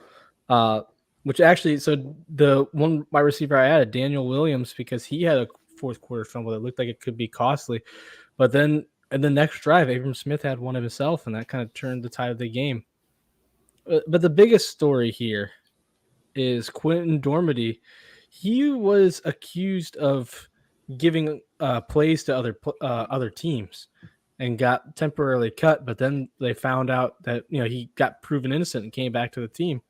Uh, which actually, so the one wide receiver I added, Daniel Williams, because he had a fourth quarter fumble that looked like it could be costly. But then in the next drive, Abram Smith had one of himself, and that kind of turned the tide of the game. But the biggest story here is Quentin Dormady. He was accused of giving plays to other teams and got temporarily cut, but then they found out that he got proven innocent and came back to the team.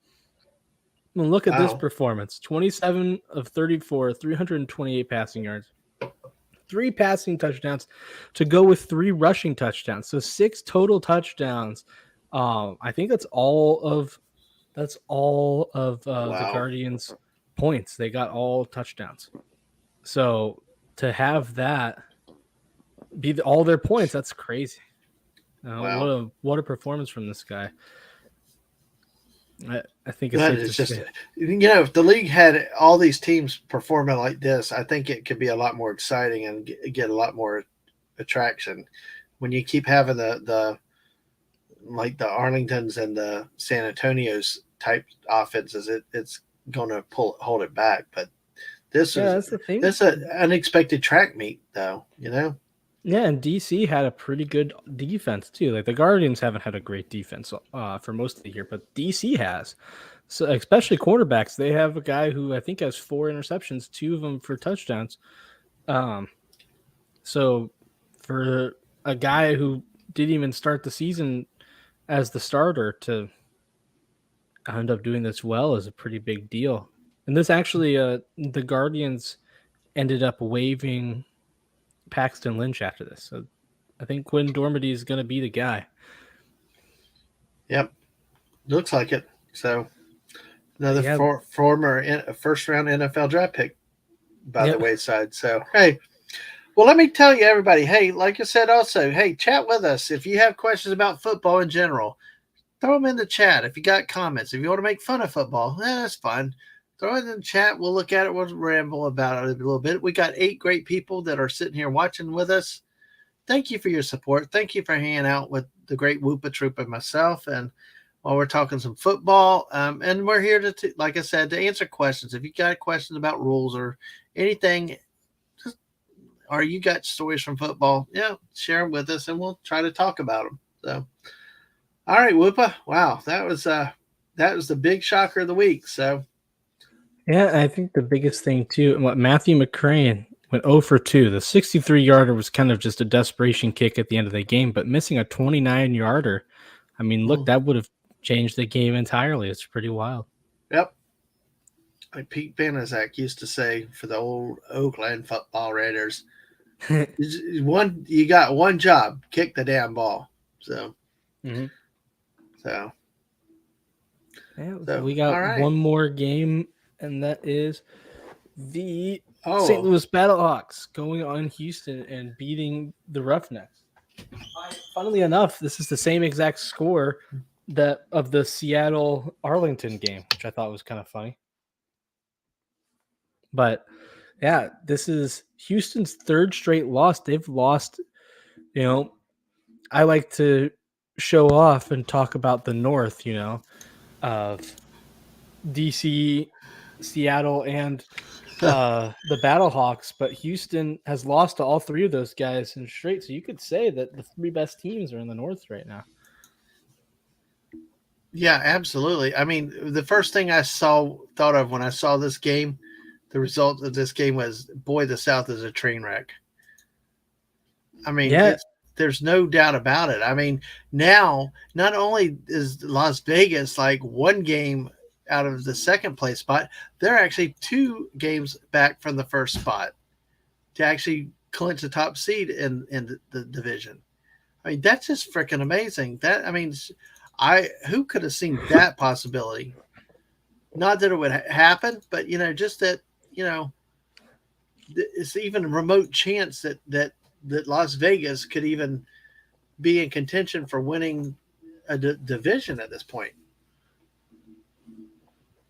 Well, look at this Wow. performance: 27 of 34, 328 passing yards, 3 passing touchdowns to go with 3 rushing touchdowns. So 6 total touchdowns. I think that's all of the Wow. Guardians' points. They got all touchdowns. So to have that be all their points, that's crazy. Wow. What a performance from this guy. I think it's That safe to is just, say. if the league had all these teams performing like this, I think it could be a lot more exciting and get a lot more attraction. When you keep having the like the Arlingtons and the San Antonios type offenses, it's going to hold it back. But this Yeah, is that's the thing. this an unexpected track meet, though. You know. Yeah, and DC had a pretty good defense too. Like the Guardians haven't had a great defense for most of the year, but DC has. So especially quarterbacks, they have a guy who I think has 4 interceptions, 2 of them for touchdowns. Um, so for a guy who didn't even start the season as the starter to end up doing this well is a pretty big deal. And this actually, the Guardians ended up waiving Paxton Lynch after this. So I think Quinn Dormady is going to be the guy. Yep, looks like it. So another Yeah. former first round NFL draft pick by the Yep. wayside. So hey, well, let me tell you, everybody. Hey, like I said, also, hey, chat with us if you have questions about football in general. Throw them in the chat. If you got comments, if you want to make fun of football, that's fine. Throw it in the chat. We'll look at it. We'll ramble about it a little bit. We got 8 great people that are sitting here watching with us. Thank you for your support. Thank you for hanging out with the great Woopah Troopah and myself. And while we're talking some football, and we're here to, like I said, to answer questions. If you got questions about rules or anything, or you got stories from football, yeah, share them with us, and we'll try to talk about them. So, all right, Whoopa. Wow, that was the big shocker of the week. So, Yeah, I think the biggest thing too, what Matthew McCrane went 0 for 2. The 63-yarder was kind of just a desperation kick at the end of the game, but missing a 29-yarder. I mean, look, that would have changed the game entirely. It's pretty wild. yep. Like Pete Banaszak used to say for the old Oakland football Raiders, you got one job, kick the damn ball. So, mm-hmm. so, Yeah, so we got all right. one more game, and that is the St. Oh, Louis Battlehawks going on Houston and beating the Roughnecks. Funnily enough, this is the same exact score that of the Seattle Arlington game, which I thought was kind of funny. But yeah, this is Houston's 3rd straight loss. They've lost, I like to show off and talk about the North, of DC, Seattle, and the Battlehawks, but Houston has lost to all three of those guys in straight. So you could say that the three best teams are in the North right now. Yeah, absolutely. I mean, the first thing thought of when I saw this game, the result of this game was, boy, the South is a train wreck. I mean, Yeah, it's there's no doubt about it. I mean, now not only is Las Vegas like one game out of the second place spot, they're actually two games back from the first spot to actually clinch the top seed in the division. I mean, that's just freaking amazing. That I mean, I who could have seen that possibility? Not that it would happen, but just that it's even a remote chance that Las Vegas could even be in contention for winning a division at this point.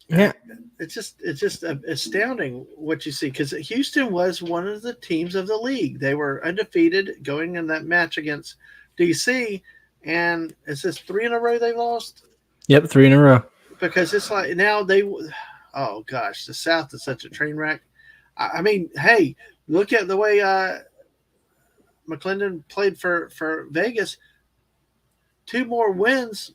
yeah, It's just astounding what you see, because Houston was one of the teams of the league. They were undefeated going in that match against DC, and it's just three in a row they lost. yep, three in a row. Because it's like now oh gosh, the South is such a train wreck. I mean, hey, look at the way McClendon played for Vegas. Two more wins,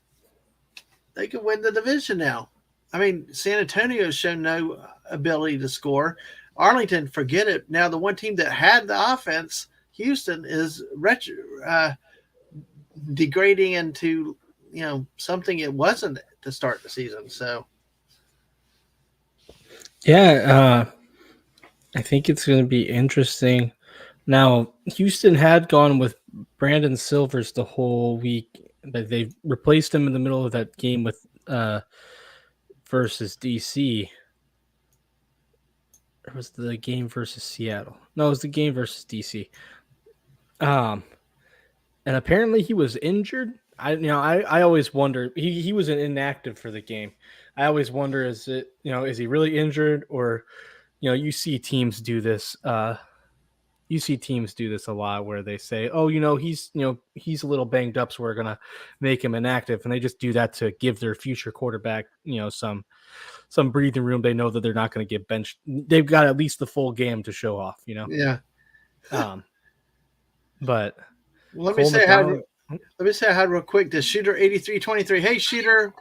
they could win the division now. I mean, San Antonio's shown no ability to score. Arlington, forget it. Now the one team that had the offense, Houston, is degrading into something it wasn't to start the season. So Yeah, I think it's going to be interesting. Now, Houston had gone with Brandon Silvers the whole week, but they replaced him in the middle of that game with versus DC. Or was the game versus Seattle? No, it was the game versus DC. Um, and apparently he was injured. I always wonder, he was an inactive for the game. I always wonder, is he really injured, or you see teams do this. You see teams do this a lot where they say, "Oh, he's a little banged up, so we're gonna make him inactive," and they just do that to give their future quarterback some breathing room. They know that they're not going to get benched. They've got at least the full game to show off. yeah. Um, but Well, let me Cole say hi. McDonald. Let me say hi real quick to Shooter 8323. Hey, Shooter.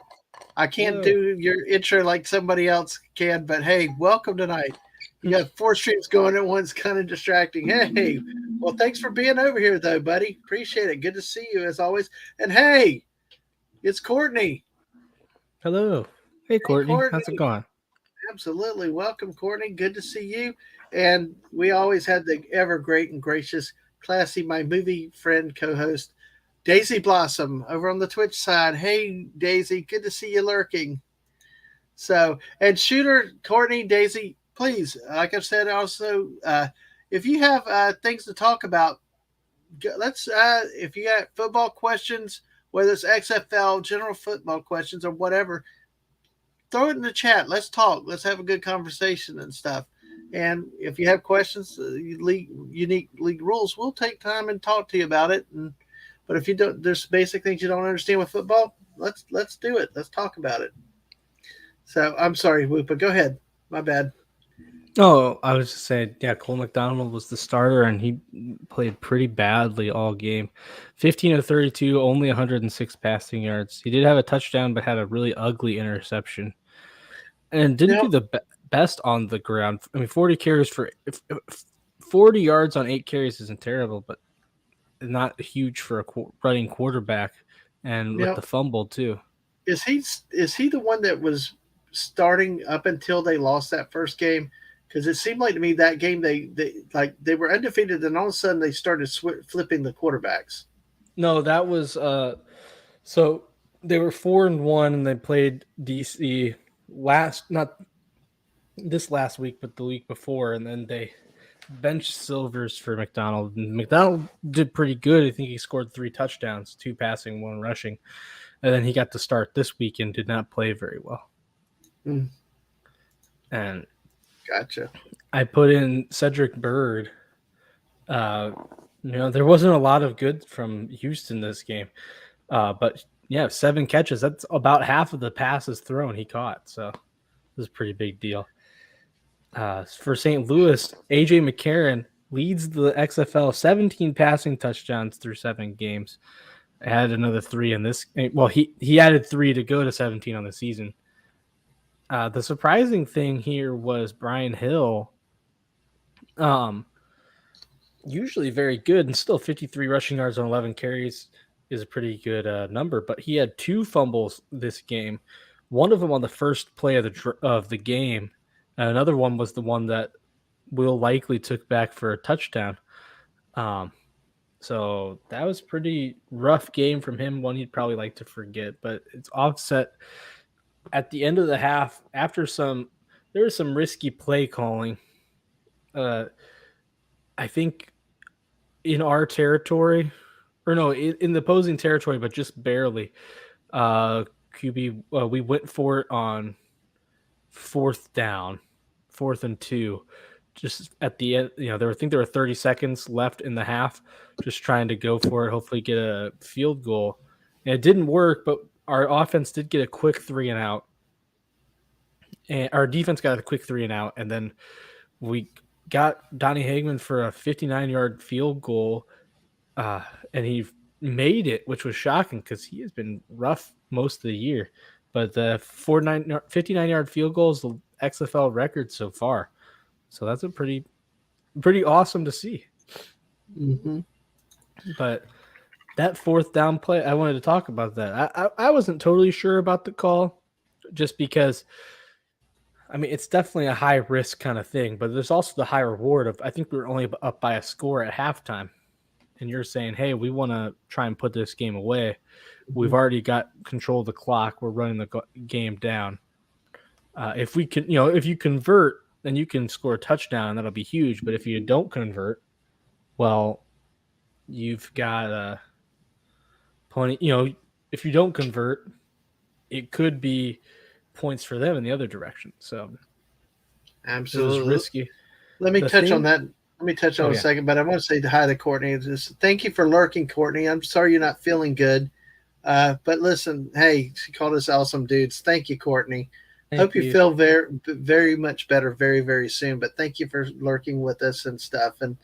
I can't Hello. do your intro like somebody else can, but hey, welcome tonight. You got four streams going at once, kind of distracting. Hey, well, thanks for being over here, though, buddy. Appreciate it. Good to see you as always. And hey, it's Courtney. Hello. Hey, Hey, Courtney. How's it Courtney. going? Absolutely. Welcome, Courtney. Good to see you. And we always had the ever great and gracious, classy, my movie friend co host, Daisy Blossom over on the Twitch side. Hey, Daisy. Good to see you lurking. So, and Shooter, Courtney, Daisy, please, like I've said, also, if you have things to talk about, if you got football questions, whether it's XFL, general football questions, or whatever, throw it in the chat. Let's talk. Let's have a good conversation and stuff. And if you have questions, unique league rules, we'll take time and talk to you about it. But if you don't, there's basic things you don't understand with football. Let's do it. Let's talk about it. So I'm sorry, Woopah. Go ahead. My bad. Oh, I was just saying, yeah, Cole McDonald was the starter, and he played pretty badly all game. 15 of 32, only 106 passing yards. He did have a touchdown, but had a really ugly interception. And didn't Now, do the best on the ground. I mean, 40 carries for 40 yards on 8 carries isn't terrible, but not huge for a running quarterback. And with now, the fumble, too. is he the one that was starting up until they lost that first game? Because it seemed like to me that game they were undefeated, and all of a sudden they started flipping the quarterbacks. No, that was so they were 4-1 and they played DC not this last week, but the week before, and then they benched Silvers for McDonald. And McDonald did pretty good. I think he scored 3 touchdowns, 2 passing, 1 rushing. And then he got to start this week and did not play very well. Mm. And Gotcha. I put in Cedric Byrd. There wasn't a lot of good from Houston this game. But yeah, 7 catches. That's about half of the passes thrown he caught. So This is a pretty big deal. For St. Louis, AJ McCarron leads the XFL 17 passing touchdowns through 7 games. Added another 3 in this. Well, he added 3 to go to 17 on the season. The surprising thing here was Brian Hill. Usually very good, and still 53 rushing yards on 11 carries is a pretty good number. But he had 2 fumbles this game. One of them on the first play of the game. Another one was the one that Will likely took back for a touchdown. So that was pretty rough game from him. One he'd probably like to forget, but it's offset at the end of the half after there was some risky play calling. I think in our territory, or no, in the opposing territory, but just barely. QB, we went for it on 4th down, 4th and 2. Just at the end, I think there were 30 seconds left in the half, just trying to go for it, hopefully get a field goal. And it didn't work, but our offense did get a quick 3 and out. And our defense got a quick 3 and out, and then we got Donnie Hagman for a 59-yard field goal, and he made it, which was shocking because he has been rough most of the year. But the 59-yard field goal is the XFL record so far. So that's a pretty awesome to see. Mm-hmm. But that 4th down play, I wanted to talk about that. I wasn't totally sure about the call, just because, I mean, it's definitely a high risk kind of thing, but there's also the high reward of, I think we were only up by a score at halftime. And you're saying, hey, we want to try and put this game away. We've already got control of the clock. We're running the game down. If we can, if you convert, then you can score a touchdown. That'll be huge. But if you don't convert, well, you've got plenty. If you don't convert, it could be points for them in the other direction. So absolutely it was risky. Let me touch on that. Let me touch on a second, but I want to say hi to Courtney. Just thank you for lurking, Courtney. I'm sorry you're not feeling good. But listen, hey, she called us awesome dudes. Thank you, Courtney. Hope you feel very, very much better very, very soon. But thank you for lurking with us and stuff. And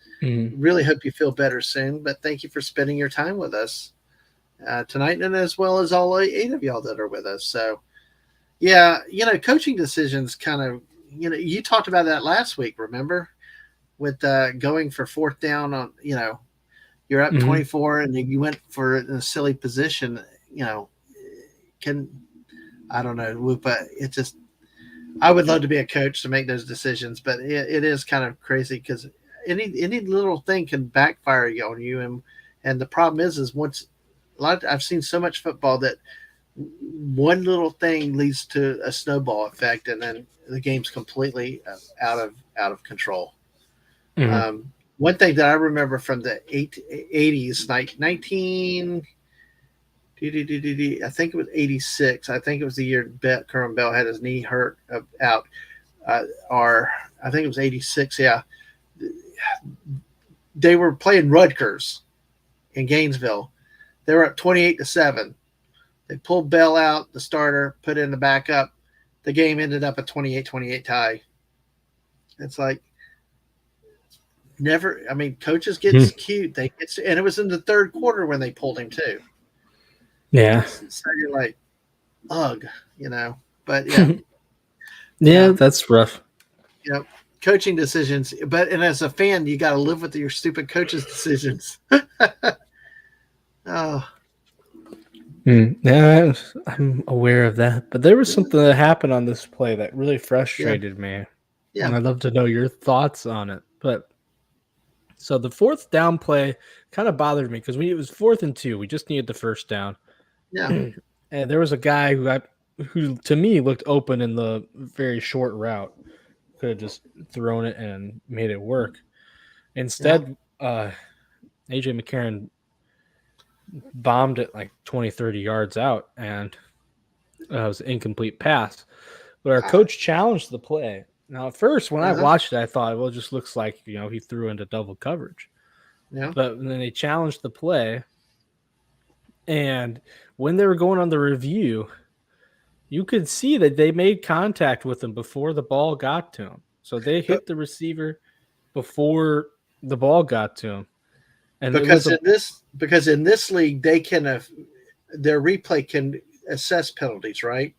really hope you feel better soon. But thank you for spending your time with us tonight, and as well as all 8 of y'all that are with us. So, yeah, coaching decisions kind of, you talked about that last week, remember? With going for 4th down on, you're up 24 and you went for it in a silly position, I don't know, Woopah. It just, I would love to be a coach to make those decisions, but it is kind of crazy because any little thing can backfire on you. And the problem is once I've seen so much football that one little thing leads to a snowball effect, and then the game's completely out of control. One thing that I remember from the 80s, like 19, I think it was 86. I think it was the year Kerwin Bell had his knee hurt out. Or I think it was 86. Yeah. They were playing Rutgers in Gainesville. They were up 28-7. They pulled Bell out, the starter, put in the backup. The game ended up a 28-28 tie. It's like, never. I mean, coaches get cute. And it was in the 3rd quarter when they pulled him too. Yeah. So you're like, ugh, But yeah, yeah, that's rough. Coaching decisions. And as a fan, you got to live with your stupid coaches' decisions. Oh. Yeah, I'm aware of that. But there was something that happened on this play that really frustrated me. Yeah. And I'd love to know your thoughts on it. But so the 4th down play kind of bothered me because it was 4th and 2. We just needed the 1st down. Yeah. And there was a guy who to me looked open in the very short route. Could have just thrown it and made it work. Instead, AJ McCarron bombed it like 20, 30 yards out, and it was an incomplete pass. But our coach challenged the play. Now, at first, when I watched it, I thought, well, it just looks like, he threw into double coverage. Yeah. But then they challenged the play, and when they were going on the review, you could see that they made contact with him before the ball got to him. So they But hit the receiver before the ball got to him. And it was because a in this league they can their replay can assess penalties, right?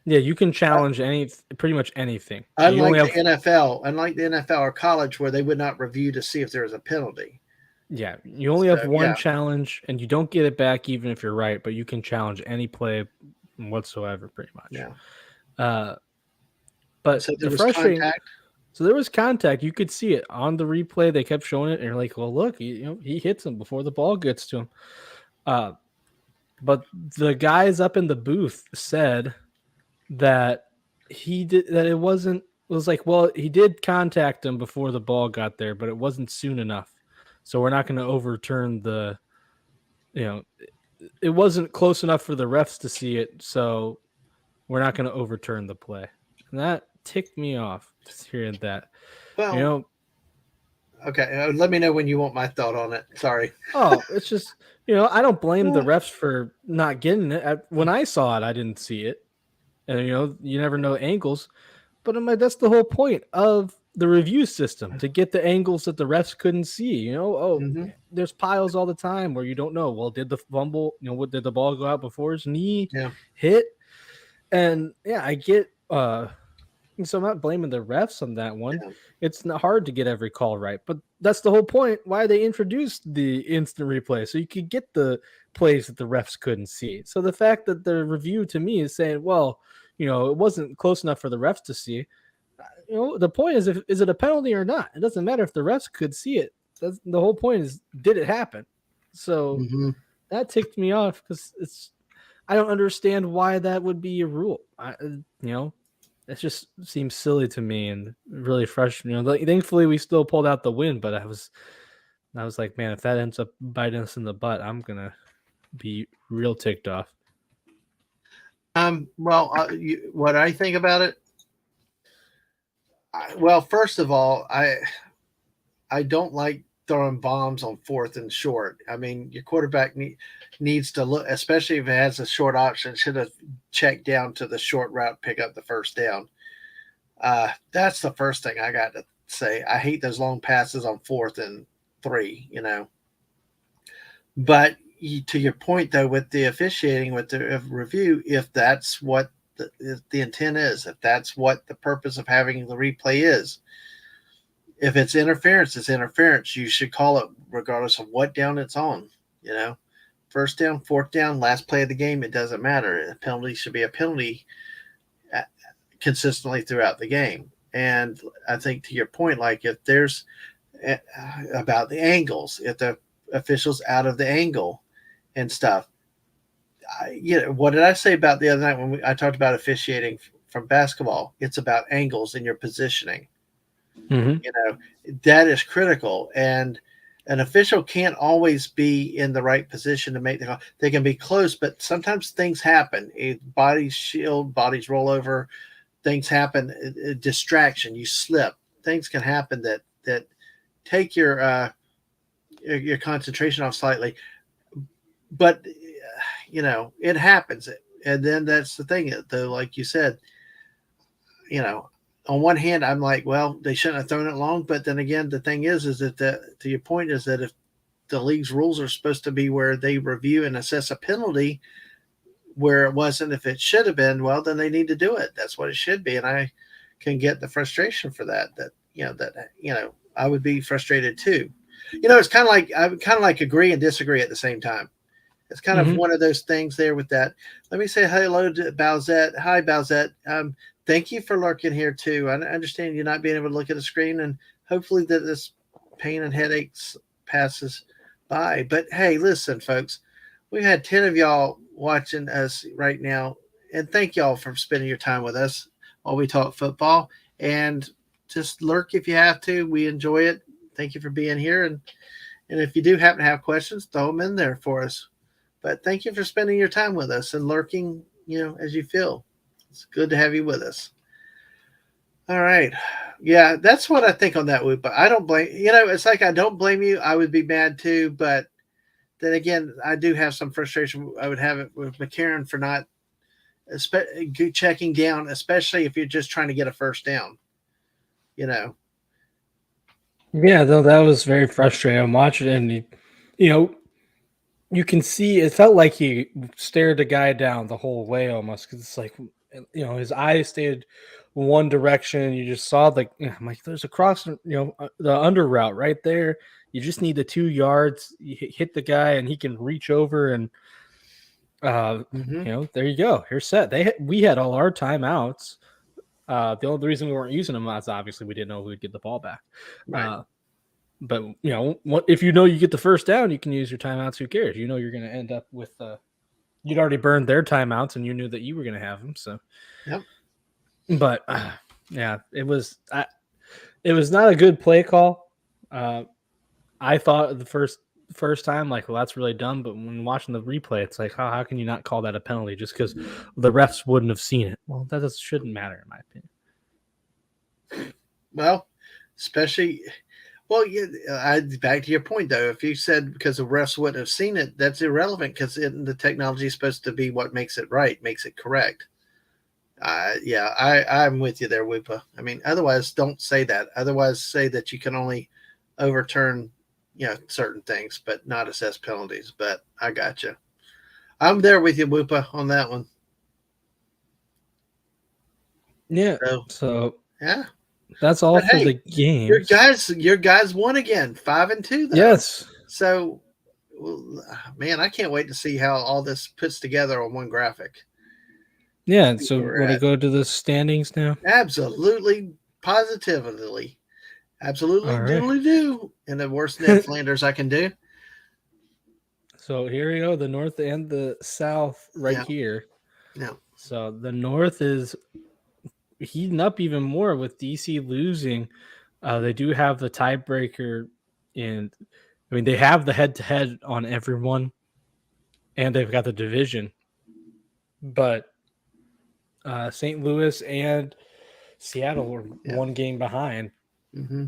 yeah, you can Uh, challenge any pretty much anything. You only unlike have the NFL or college where they would not review to see if there was a penalty. yeah, you only So have one yeah, challenge and you don't get it back even if you're right, but you can challenge any play whatsoever pretty much. yeah. Uh but So there the was frustrating contact. so there was contact. You could see it on the replay. They kept showing it, and you're like, "Well, look, he hits him before the ball gets to him." Uh, but the guys up in the booth said that he did that. It was like, well, he did contact him before the ball got there, but it wasn't soon enough. So we're not going to overturn the. You know, it wasn't close enough for the refs to see it, so we're not going to overturn the play. And that ticked me off just hearing that. You Well, know, okay. Let me know when you want my thought on it. Sorry. oh, it's just I don't blame the Uh, refs for not getting it. When I saw it, I didn't see it, and you never know angles. But I'm like, that's the whole point of the review system to get the angles that the refs couldn't see. Oh, mhm. there's piles all the time where you don't know. Well, did the fumble? What did the ball go out before his knee Yeah. hit? And yeah, I get. So I'm not blaming the refs on that one. Yeah. It's not hard to get every call right, but that's the whole point why they introduced the instant replay, so you could get the plays that the refs couldn't see. So the fact that the review to me is saying, well, it wasn't close enough for the refs to see. The point is it a penalty or not? It doesn't matter if the refs could see it. That's the whole point is did it happen? So Hmm. that ticked me off because I don't understand why that would be a rule. It just seems silly to me and really frustrating. Thankfully we still pulled out the win, but I was like, man, if that ends up biting us in the butt, I'm gonna be real ticked off. Well, what I think about it. Well, first of all, I don't like throwing bombs on fourth and short. I mean, your quarterback needs to look, especially if it has a short option, should have checked down to the short route, pick up the first down. That's the first thing I got to say. I hate those long passes on fourth and three, But to your point, though, with the officiating, with the review, if that's what the intent is, if that's what the purpose of having the replay is, if it's interference, it's interference. You should call it regardless of what down it's on. You know, first down, fourth down, last play of the game, it doesn't matter. A penalty should be a penalty consistently throughout the game. And I think to your point, like if there's about the angles, if the official's out of the angle and stuff, what did I say about the other night when I talked about officiating from basketball? It's about angles and your positioning. Mm-hmm. You know, that is critical. And an official can't always be in the right position to make the call. They can be close, but sometimes things happen. Bodies shield, bodies roll over, things happen. Distraction, you slip. Things can happen that take your concentration off slightly. But it happens. And then that's the thing, though, like you said, you know, on one hand, I'm like, well, they shouldn't have thrown it long. But then again, the thing is that to your point is that if the league's rules are supposed to be where they review and assess a penalty where it wasn't, if it should have been, well, then they need to do it. That's what it should be. And I can get the frustration for that, I would be frustrated too. It's kind of like agree and disagree at the same time. It's kind of Mm-hmm. one of those things there with that. Let me say hello to Bowsette. Hi, Bowsette. Thank you for lurking here too. I understand you not being able to look at the screen, and hopefully that this pain and headaches passes by. But hey, listen, folks, we've had 10 of y'all watching us right now, and thank y'all for spending your time with us while we talk football. And just lurk if you have to. We enjoy it. Thank you for being here, and if you do happen to have questions, throw them in there for us. But thank you for spending your time with us and lurking, as you feel. It's good to have you with us. All right. Yeah, that's what I think on that, Woopah. I don't blame, it's like I don't blame you. I would be mad too. But then again, I do have some frustration. I would have it with McCarron for not checking down, especially if you're just trying to get a first down. You know. Yeah, though that was very frustrating. I'm watching it, and you know, you can see it felt like he stared the guy down the whole way almost because it's like his eyes stayed one direction. You just saw I'm like there's a cross, the under route right there. You just need the 2 yards. You hit the guy, and he can reach over and Mm-hmm. there you go. You're set. We had all our timeouts. The only reason we weren't using them is obviously we didn't know who would get the ball back. Right. But what if you get the first down, you can use your timeouts. Who cares? You know you're going to end up with you'd already burned their timeouts, and you knew that you were going to have them. So, Yep. but yeah, it was not a good play call. I thought the first time, like, well, that's really dumb. But when watching the replay, it's like, how can you not call that a penalty just because the refs wouldn't have seen it? Well, that shouldn't matter in my opinion. Well, especially. Well, yeah, back to your point though. If you said because the refs wouldn't have seen it, that's irrelevant because the technology is supposed to be what makes it right, makes it correct. Yeah, I'm with you there, Woopah. I mean, otherwise, don't say that. Otherwise, say that you can only overturn, certain things, but not assess penalties. But I got you. I'm there with you, Woopah, on that one. Yeah. So yeah, that's all but for hey, the games. your guys won again, 5-2 though. Yes. So, man, I can't wait to see how all this puts together on one graphic. Yeah. So want to go to the standings now? Absolutely, positively, absolutely, All right. doodly do, in the worst Ned Flanders I can do. So here we go, the North and the South right here. Yeah. So the North is heating up even more with DC losing. They do have the tiebreaker, and I mean they have the head-to-head on everyone, and they've got the division. But St. Louis and Seattle were one game behind. Mm-hmm.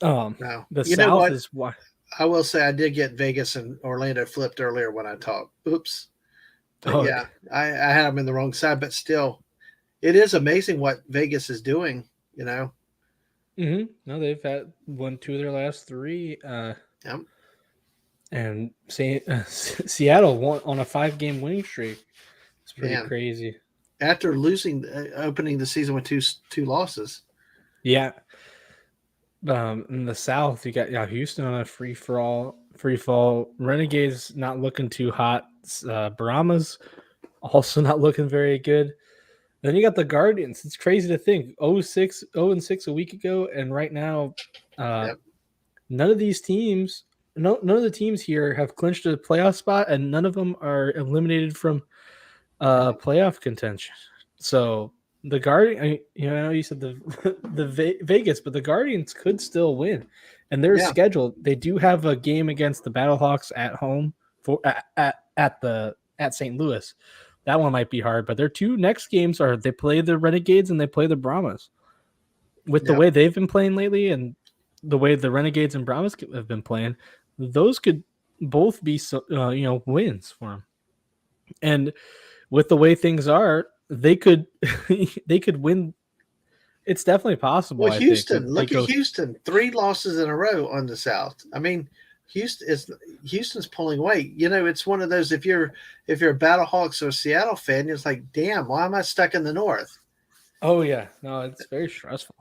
The you South know what? is why. I will say I did get Vegas and Orlando flipped earlier when I talked. Oops. But yeah, I had them in the wrong side, but still, it is amazing what Vegas is doing, Mm-hmm. No, they've had won 2 of their last 3. Yep. And Seattle won on a 5-game winning streak. It's pretty crazy. After losing, opening the season with two losses. Yeah. In the South, you got Houston on a free fall. Renegades not looking too hot. Brahmas also not looking very good. Then you got the Guardians. It's crazy to think 0-6 a week ago, and right now, none of these teams, none of the teams here have clinched a playoff spot, and none of them are eliminated from playoff contention. So the Guardian, you said the Vegas, but the Guardians could still win, and they're scheduled. They do have a game against the Battlehawks at home at St. Louis. That one might be hard, but their 2 next games are they play the Renegades and they play the Brahmas. With the way they've been playing lately and the way the Renegades and Brahmas have been playing, those could both be wins for them. And with the way things are, they could win. It's definitely possible. Well, Houston, look at Houston, 3 losses in a row on the South. I mean, Houston's pulling weight. It's one of those if you're a Battlehawks or Seattle fan, it's like, damn, why am I stuck in the North? Oh yeah, no, it's very stressful.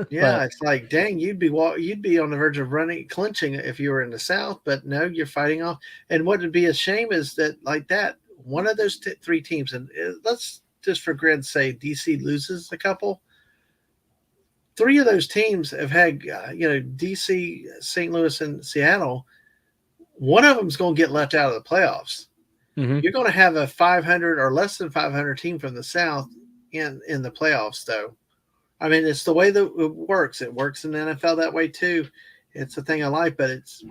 Yeah, it's like, dang, you'd be on the verge of clinching if you were in the South, but no, you're fighting off. And what would be a shame is that one of those 3 teams, and let's just for grid's sake, DC loses a couple. 3 of those teams have had, DC, St. Louis, and Seattle. One of them's going to get left out of the playoffs. Mm-hmm. You're going to have a 500 or less than 500 team from the South in the playoffs, though. I mean, it's the way that it works. It works in the NFL that way too. It's a thing I like, but it's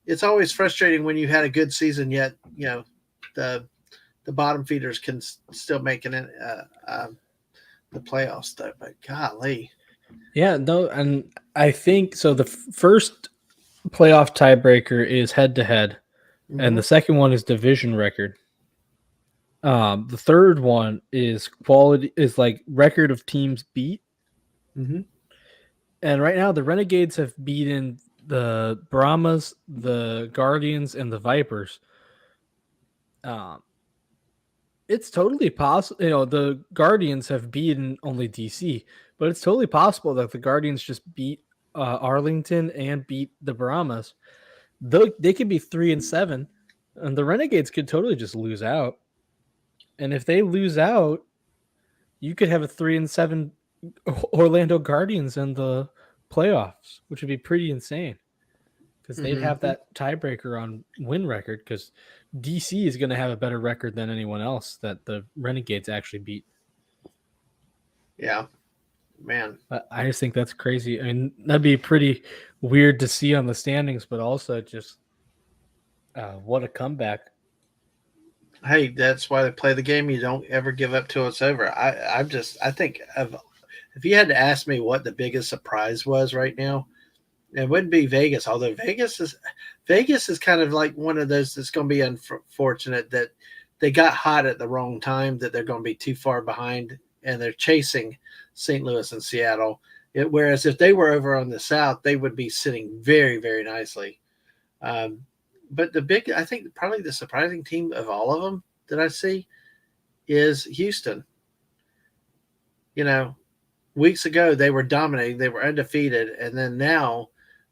it's always frustrating when you had a good season, yet the bottom feeders can still make it in the playoffs, though. But golly, yeah, no, and I think so. The first playoff tiebreaker is head-to-head, and the second one is division record. The third one is quality is like record of teams beat. Mm-hmm. And right now, the Renegades have beaten the Brahmas, the Guardians, and the Vipers. Um, it's totally possible. The Guardians have beaten only DC, but it's totally possible that the Guardians just beat Arlington and beat the Brahmas. They could be 3-7, and the Renegades could totally just lose out. And if they lose out, you could have a 3-7 Orlando Guardians in the playoffs, which would be pretty insane because they'd have Mm-hmm. that tiebreaker on win record because DC is going to have a better record than anyone else that the Renegades actually beat. Yeah, man. I just think that's crazy. I mean, that'd be pretty weird to see on the standings, but also just what a comeback. Hey, that's why they play the game. You don't ever give up till it's over. I think if you had to ask me what the biggest surprise was right now, it wouldn't be Vegas. Although Vegas is kind of like one of those that's going to be unfortunate that they got hot at the wrong time. That they're going to be too far behind, and they're chasing St. Louis and Seattle. Whereas if they were over on the South, they would be sitting very, very nicely. Um, but I think probably the surprising team of all of them that I see is Houston. You know, weeks ago they were dominating, they were undefeated, and then now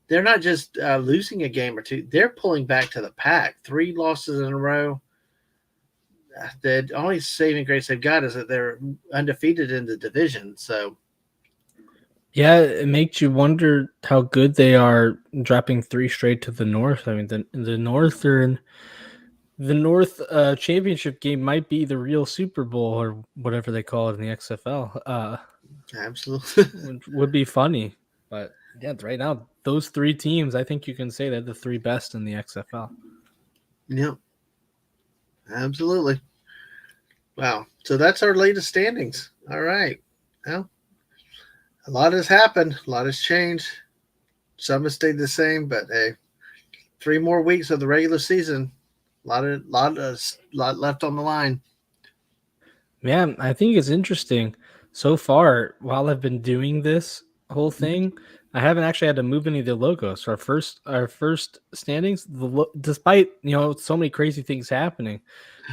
they're not just losing a game or two; they're pulling back to the pack. 3 losses in a row. The only saving grace they've got is that they're undefeated in the division. So, Yeah, it makes you wonder how good they are dropping three straight to the North. I mean, the Northern the North championship game might be the real Super Bowl or whatever they call it in the XFL. absolutely, Which would be funny, but yeah, right now those three teams, I think you can say they're the three best in the XFL. yep, absolutely. Wow. So that's our latest standings. All right. Well, a lot has happened. A lot has changed. Some have stayed the same, but hey, 3 more weeks of the regular season. Lot left on the line. Man, I think it's interesting. So far, while I've been doing this whole Mhm. thing, I haven't actually had to move any of the logos. So our first standings, despite so many crazy things happening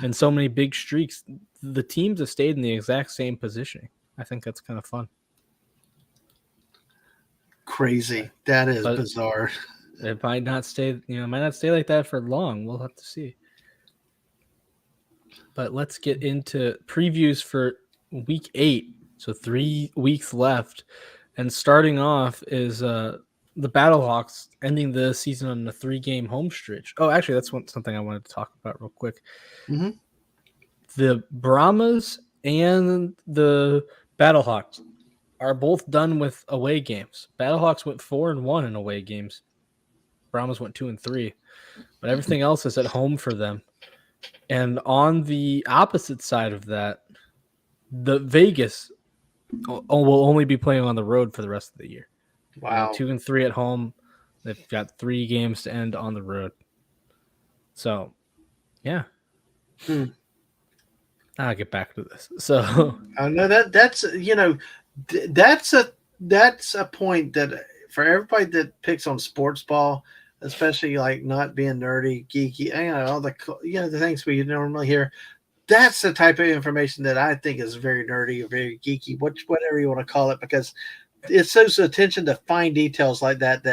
and so many big streaks, the teams have stayed in the exact same positioning. I think that's kind of fun. Crazy. That is But bizarre. it might not stay, it might not stay like that for long. We'll have to see. But let's get into previews for week 8. So 3 weeks left. And starting off is the Battlehawks ending the season on a 3-game home stretch. Oh, actually, that's something I wanted to talk about real quick. Mm-hmm. The Brahmas and the Battlehawks are both done with away games. Battlehawks went 4-1 in away games. Brahmas went 2-3. But everything else is at home for them. And on the opposite side of that, the Vegas will only be playing on the road for the rest of the year. They went Wow. 2-3 at home. They've got 3 games to end on the road. So, yeah, Hmm. I'll get back to this. So, I know that's that's a point that for everybody that picks on sports ball, especially like not being nerdy, geeky, all the things we normally hear. That's the type of information that I think is very nerdy or very geeky, whatever you want to call it, because it shows attention to fine details like that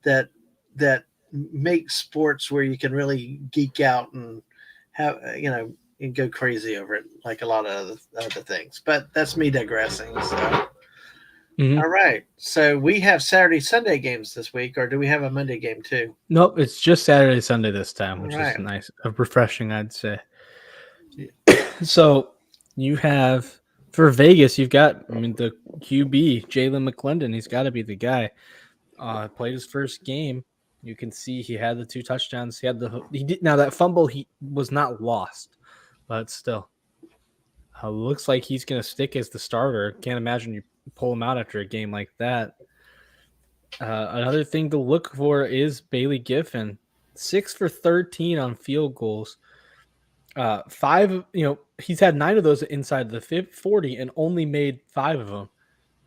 that make sports where you can really geek out and have and go crazy over it like a lot of other things. But that's me digressing. So mhm. all right, so we have Saturday Sunday games this week, or do we have a Monday game too? Nope, it's just Saturday, Sunday this time, All which is right. nice, refreshing, I'd say. So, you have for Vegas, you've got, I mean, the QB, Jalen McClendon, he's got to be the guy. Played his first game. You can see he had the 2 touchdowns. He did now that fumble he was not lost, but still, looks like he's gonna stick as the starter. Can't imagine you pull him out after a game like that. Another thing to look for is Bailey Giffen, 6 for 13 on field goals. Five, he's had 9 of those inside the 40 and only made 5 of them.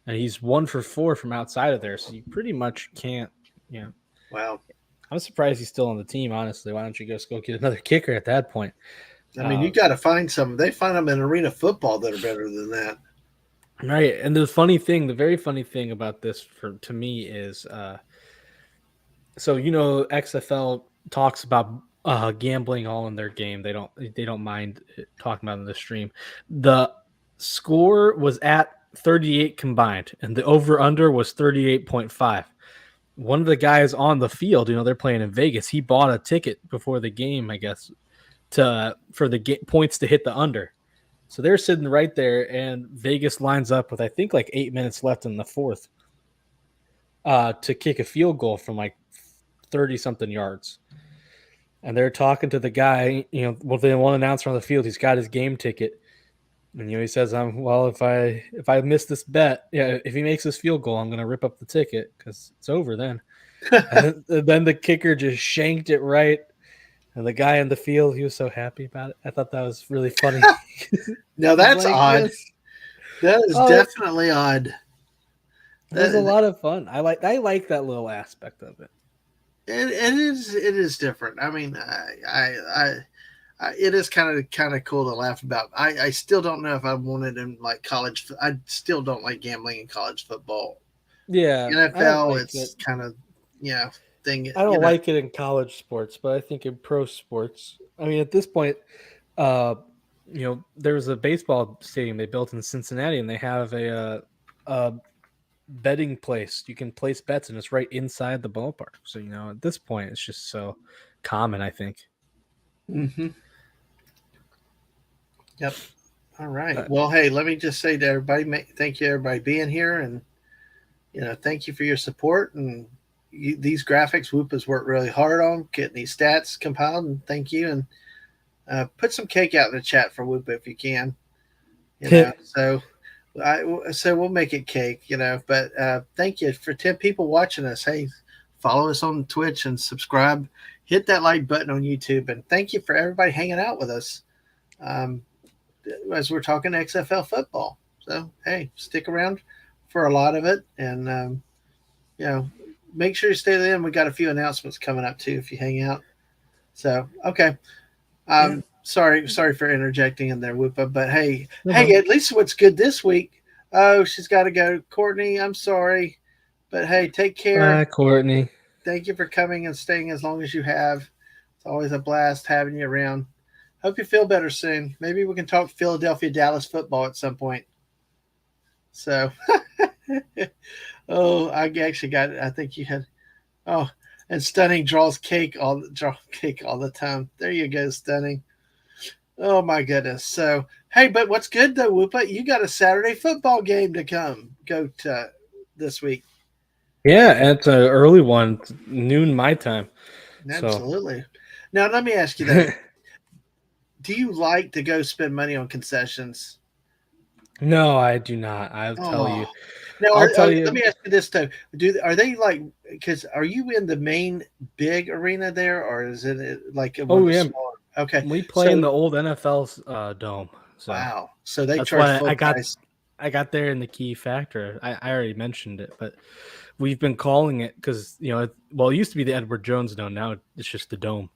And he's 1 for 4 from outside of there. So you pretty much can't, you know. Wow. I'm surprised he's still on the team, honestly. Why don't you just go get another kicker at that point? I mean, you got to find some. They find them in arena football that are better than that. Right. And the very funny thing about this to me is so XFL talks about gambling all in their game. They don't mind talking about it in the stream. The score was at 38 combined, and the over under was 38.5. One of the guys on the field, they're playing in Vegas. He bought a ticket before the game, I guess, for the points to hit the under. So they're sitting right there, and Vegas lines up with I think like 8 minutes left in the fourth to kick a field goal from like 30 something yards. And they're talking to the guy, the one announcer on the field. He's got his game ticket, and he says, well, if I miss this bet, if he makes this field goal, I'm gonna rip up the ticket because it's over then." And then the kicker just shanked it right, and the guy in the field, he was so happy about it. I thought that was really funny. Now that's like, odd. yes. That is definitely odd. It was a lot of fun. I like that little aspect of it. It is different. I mean, it is kind of cool to laugh about. I still don't know if I wanted in like college. I still don't like gambling in college football. Yeah, NFL, it's kind of thing. I don't like it in college sports, but I think in pro sports. I mean, at this point, there's a baseball stadium they built in Cincinnati, and they have a betting place. You can place bets, and it's right inside the ballpark. So at this point, it's just so common. I think. Mm-hmm. Yep. All right. Well, hey, let me just say to everybody, thank you everybody being here, and thank you for your support and these graphics. Whoop has worked really hard on getting these stats compiled, and thank you. And put some cake out in the chat for Whoop if you can. So we'll make it cake. But thank you for 10 people watching us. Hey, follow us on Twitch and subscribe. Hit that like button on YouTube, and thank you for everybody hanging out with us. As we're talking XFL football. So, hey, stick around for a lot of it. And, make sure you stay to the end. We got a few announcements coming up, too, if you hang out. So, okay. Sorry for interjecting in there, Woopah. But, hey, at least what's good this week. Oh, she's got to go. Courtney, I'm sorry. But, hey, take care. Bye, Courtney. Thank you for coming and staying as long as you have. It's always a blast having you around. Hope you feel better soon. Maybe we can talk Philadelphia Dallas football at some point. So, I actually got it. I think you had. Oh, and Stunning draws cake all the time. There you go, Stunning. Oh my goodness. So, hey, but what's good though, Woopah? You got a Saturday football game to go to this week. Yeah, it's an early one, noon my time. Absolutely. So. Now let me ask you that. Do you like to go spend money on concessions? No, I do not. I'll tell you. Now, let me ask you this though: are they like? Because are you in the main big arena there, or is it like one smaller? Okay, we play in the old NFL's dome. So wow! So they charge full price. I got there in the key factor. I already mentioned it, but we've been calling it because it used to be the Edward Jones Dome. Now it's just the dome.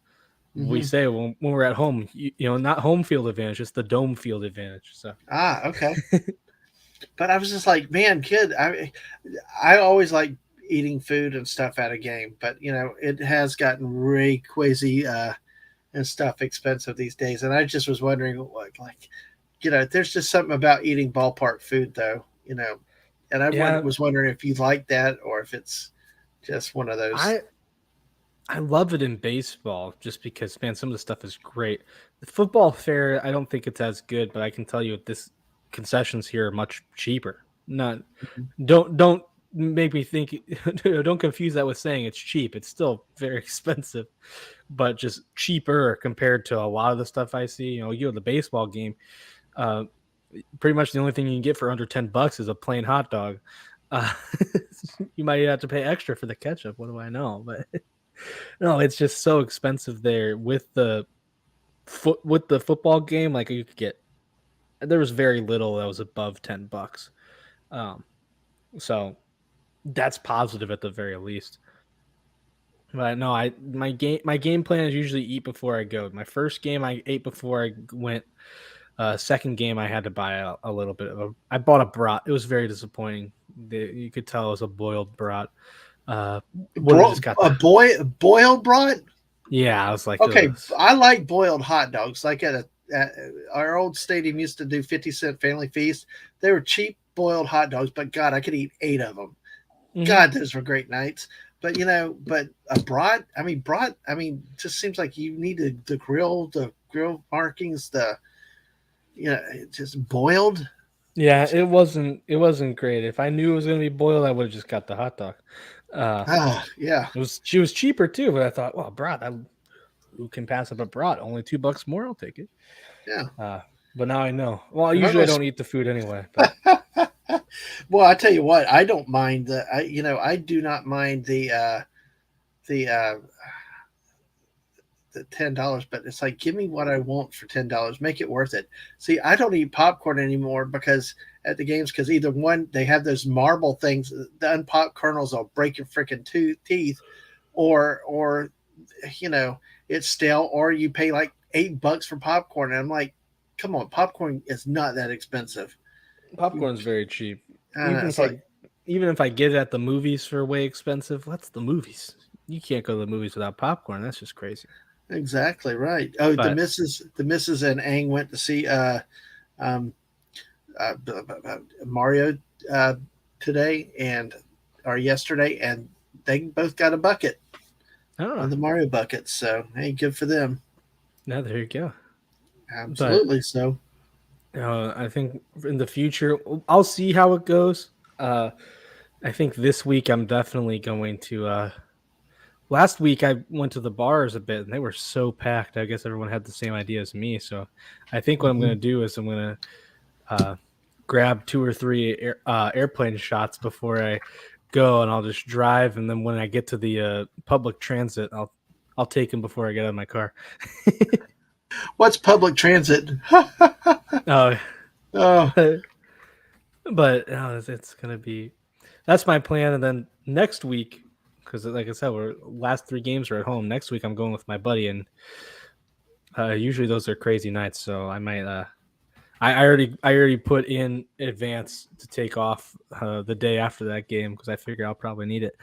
Mm-hmm. We say when we're at home, not home field advantage, it's the dome field advantage. So okay. But I was just like, man, kid, I always like eating food and stuff at a game, but it has gotten really crazy and stuff expensive these days. And I just was wondering, there's just something about eating ballpark food, though, And I was wondering if you like that or if it's just one of those. I love it in baseball just because, man, some of the stuff is great. The football fair, I don't think it's as good, but I can tell you this concessions here are much cheaper. Don't make me think. Don't confuse that with saying it's cheap. It's still very expensive, but just cheaper compared to a lot of the stuff I see. You go to the baseball game. Pretty much the only thing you can get for under $10 is a plain hot dog. You might have to pay extra for the ketchup. What do I know? But no, it's just so expensive there with the with the football game, like you could get there was very little that was above $10. Um, so that's positive at the very least. But no, my game plan is usually eat before I go. My first game I ate before I went. Second game I had to buy a little bit of a. I bought a brat. It was very disappointing. You could tell it was a boiled brat. Would have just got the. Boiled brat. Yeah, I was like, Okay, ugh. I like boiled hot dogs. Like at our old stadium used to do 50-cent family feast. They were cheap boiled hot dogs, but God, I could eat 8 of them. Mhm. God, those were great nights. But but a brat. I mean, brat. I mean, just seems like you need the grill markings, the just boiled. Yeah, it wasn't great. If I knew it was gonna be boiled, I would have just got the hot dog. Uh, Ah, yeah, she was cheaper too, but I thought, well, brat, who can pass up a brat? Only $2 more, I'll take it. yeah. Uh, but now I know. Well, If I'm usually I going don't eat the food anyway, but well, I tell you what, I don't mind the. I do not mind the the $10, but it's like give me what I want for $10, make it worth it. See, I don't eat popcorn anymore because at the games because either one they have those marble things, the unpopped kernels will break your freaking teeth, or you know it's stale, or you pay like $8 for popcorn, and I'm like, come on, popcorn is not that expensive. popcorn's very cheap. And Even it's if I like even if I get it at the movies for way expensive, what's the movies? You can't go to the movies without popcorn. That's just crazy. exactly right. Oh, the But missus and Ang went to see um, uh, Mario uh, today and or yesterday, and they both got a bucket, one oh, of the Mario buckets. So hey, good for them. now there you go. But Absolutely. So I think in the future, I'll see how it goes. I think this week I'm definitely going to. Last week I went to the bars a bit, and they were so packed. I guess everyone had the same idea as me. So I think what I'm going mhm. to do is I'm going to uh, grab 2 or 3 airplane shots before I go, and I'll just drive. And then when I get to the public transit, I'll take them before I get out of my car. What's public transit? Oh, Oh, but it's gonna be that's my plan. And then next week, because like I said, we're last 3 games are at home. Next week, I'm going with my buddy, and usually those are crazy nights. So I might. I already put in advance to take off the day after that game because I figure I'll probably need it.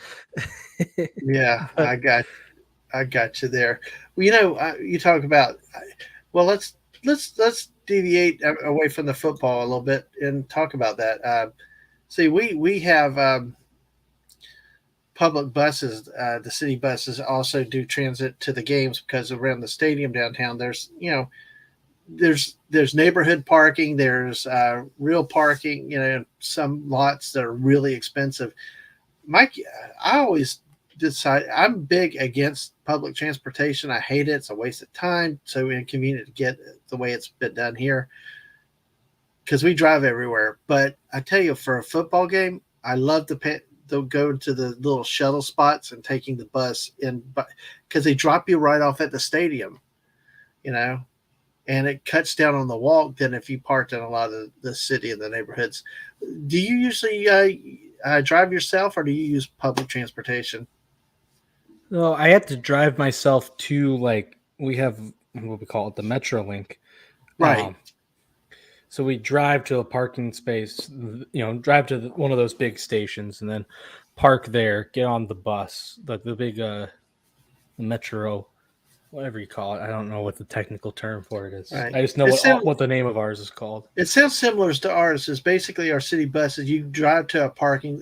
yeah, But I got you there. Well, you talk about. Well, let's deviate away from the football a little bit and talk about that. See, we have public buses. The city buses also do transit to the games because around the stadium downtown, there's neighborhood parking, there's real parking. Some lots that are really expensive. Mike, I always decide I'm big against public transportation. I hate it. It's a waste of time. So inconvenient to get the way it's been done here because we drive everywhere. But I tell you, for a football game, I love to go to the little shuttle spots and taking the bus in, because they drop you right off at the stadium, you know, and it cuts down on the walk than if you parked in a lot of the city and the neighborhoods. Do you usually drive yourself or do you use public transportation? no, I had to drive myself to like we have what we call it the Metro Link. Right, Um, So we drive to a parking space, drive to one of those big stations, and then park there. Get on the bus, the big metro, whatever you call it. I don't know what the technical term for it is. right. I just know It sounds what the name of ours is called. it sounds similar to ours. Is basically our city buses. You drive to a parking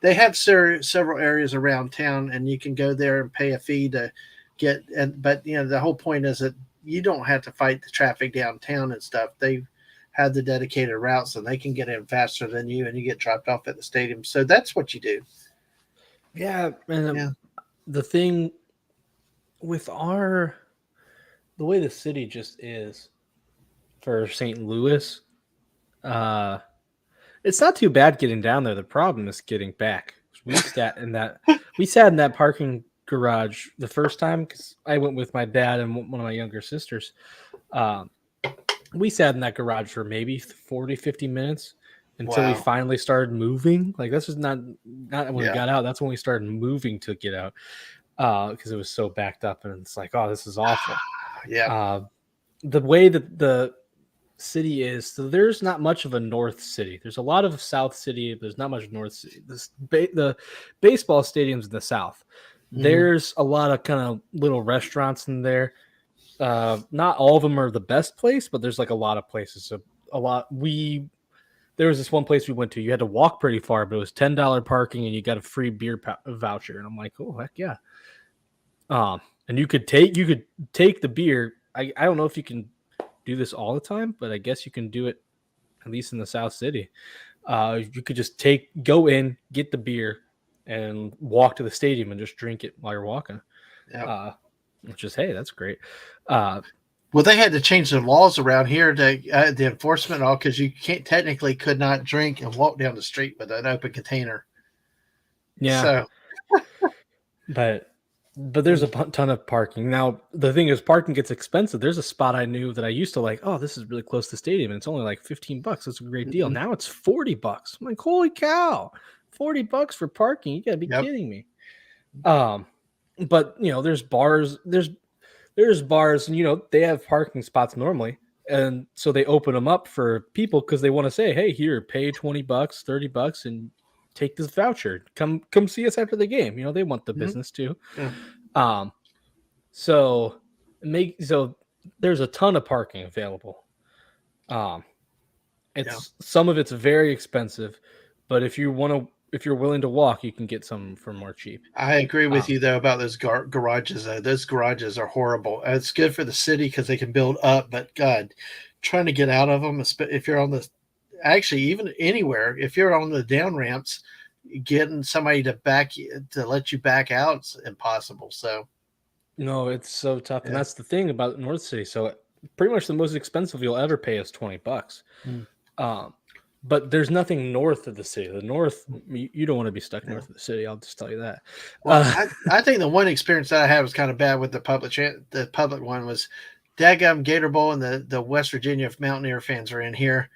they have several areas around town, and you can go there and pay a fee to get. And but the whole point is that you don't have to fight the traffic downtown and stuff. They have the dedicated routes, and they can get in faster than you, and you get dropped off at the stadium. So that's what you do. Yeah, and Yeah, the thing with the way the city just is for St. Louis, uh, it's not too bad getting down there. The problem is getting back. We sat in that parking garage the first time because I went with my dad and one of my younger sisters. Um, we sat in that garage for maybe 40, 50 minutes until we Wow. finally started moving. Like this was not when we Yeah. got out. That's when we started moving to get out because it was so backed up, and it's like, oh, this is awful. Yeah. Uh, the way that the city is, so there's not much of a north city. There's a lot of south city. But there's not much north city. The baseball stadiums in the south. Hmm. There's a lot of kind of little restaurants in there. Not all of them are the best place, but there's like a lot of places. So a lot we there was this one place we went to. You had to walk pretty far, but it was $10 parking, and you got a free beer voucher. And I'm like, oh heck yeah. And you could take the beer. I don't know if you can do this all the time, but I guess you can do it at least in the South City. You could just go in, get the beer, and walk to the stadium and just drink it while you're walking. Yeah. Uh, which is hey, that's great. Uh, Well, they had to change the laws around here to the enforcement and all because you can't technically could not drink and walk down the street with an open container. yeah, So but there's a ton of parking. Now the thing is, parking gets expensive. There's a spot I knew that I used to like. Oh, this is really close to the stadium, and it's only like $15. That's a great deal. mhm. Now it's $40. I'm like, holy cow, $40 for parking? You gotta be Yep. kidding me. Um, but there's bars. There's bars, and they have parking spots normally, and so they open them up for people because they want to say, hey, here, pay $20, $30, and take this voucher. Come see us after the game. They want the Mhm. business too. Yeah. Um, so there's a ton of parking available. Um, Yeah. it's some of it's very expensive, but if you're willing to walk, you can get some for more cheap. I agree with Um, you though about those garages. Those garages are horrible. It's good for the city because they can build up, but God, trying to get out of them, if you're on the actually even anywhere, if you're on the down ramps, getting somebody to let you back out is impossible. So no, it's so tough, and yeah. that's the thing about North City. So pretty much the most expensive you'll ever pay is $20. Mm. Um, but there's nothing north of the city. The north, you don't want to be stuck Yeah. north of the city. I'll just tell you that. Well, Uh, I think the one experience that I had was kind of bad with the public one was Dadgum Gator Bowl and the West Virginia Mountaineer fans are in here.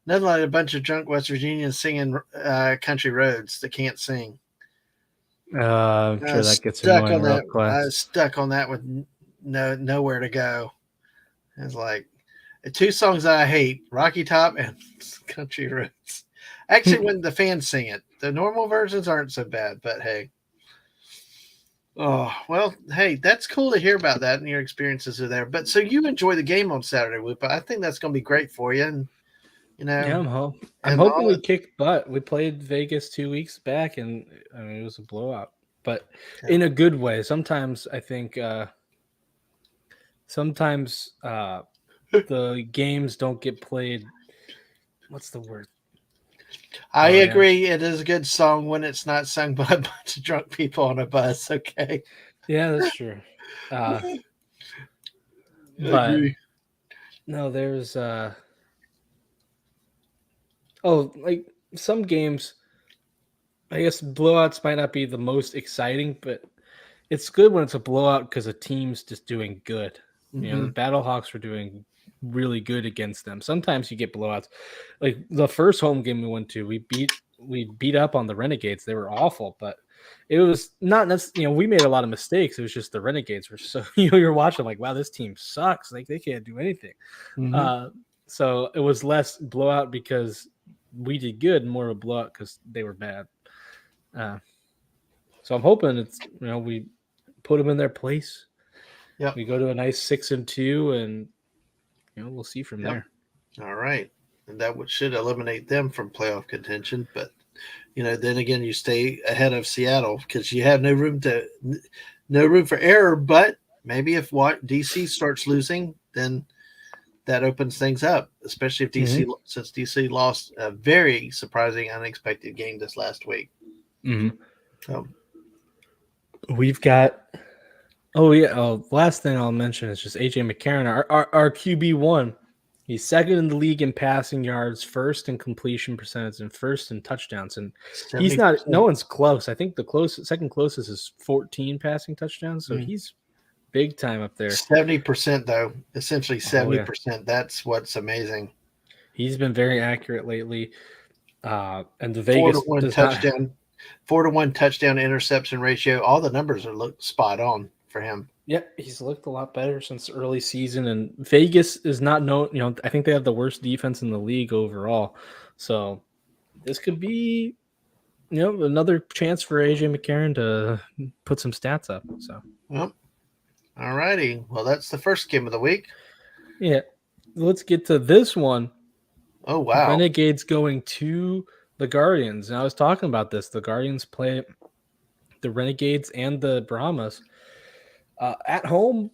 Nothing like a bunch of drunk West Virginians singing country roads that can't sing. I'm sure that gets annoying real I fast. was stuck on that with nowhere to go. It's like two songs that I hate: Rocky Top and Country Roads. Actually, when the fans sing it, the normal versions aren't so bad. But hey, oh well, hey, that's cool to hear about that and your experiences are there. But so you enjoy the game on Saturday, Whoopa. I think that's going to be great for you, and you know, Yeah, I'm and hoping all. we kick butt. We played Vegas 2 weeks back, and I mean, it was a blowout, but Yeah. in a good way. Sometimes I think sometimes the games don't get played. What's the word? I Oh yeah, agree. It is a good song when it's not sung by a bunch of drunk people on a bus. Okay. yeah, that's true. Uh, I but agree. no, there's oh, like some games. I guess blowouts might not be the most exciting, but it's good when it's a blowout because a team's just doing good. The Mm-hmm. Battlehawks were doing really good against them. Sometimes you get blowouts. Like the first home game we went to, we beat up on the Renegades. They were awful, but it was not necessarily, we made a lot of mistakes. It was just the Renegades were so, you're watching like, wow, this team sucks. Like they can't do anything. Mm-hmm. Uh, so it was less blowout because we did good, and more of a blowout because they were bad. Uh, so I'm hoping it's we put them in their place. Yep. We go to a nice 6-2, and we'll see from Yep. there. All right. And that should eliminate them from playoff contention. But then again, you stay ahead of Seattle because you have no room for error. But maybe if DC starts losing, then that opens things up, especially if Mm-hmm. since DC lost a very surprising, unexpected game this last week. Mm-hmm. So We've got. Oh yeah. Oh, last thing I'll mention is just AJ McCarron, our QB1. He's second in the league in passing yards, first in completion percentage, and first in touchdowns. And he's not. No 70%. one's close. I think the second closest is 14 passing touchdowns. So Mm. he's big time up there. 70% though, essentially Oh yeah, 70%. That's what's amazing. he's been very accurate lately. And the Four to Vegas one does not. touchdown, 4-to-1 touchdown interception ratio. All the numbers are look spot on for him. Yep, he's looked a lot better since early season, and Vegas is not known. I think they have the worst defense in the league overall. So this could be, another chance for AJ McCarron to put some stats up. So Well, all righty. Well, that's the first game of the week. yeah, let's get to this one. Oh wow. Renegades going to the Guardians. And I was talking about this. The Guardians play the Renegades and the Brahmas at home.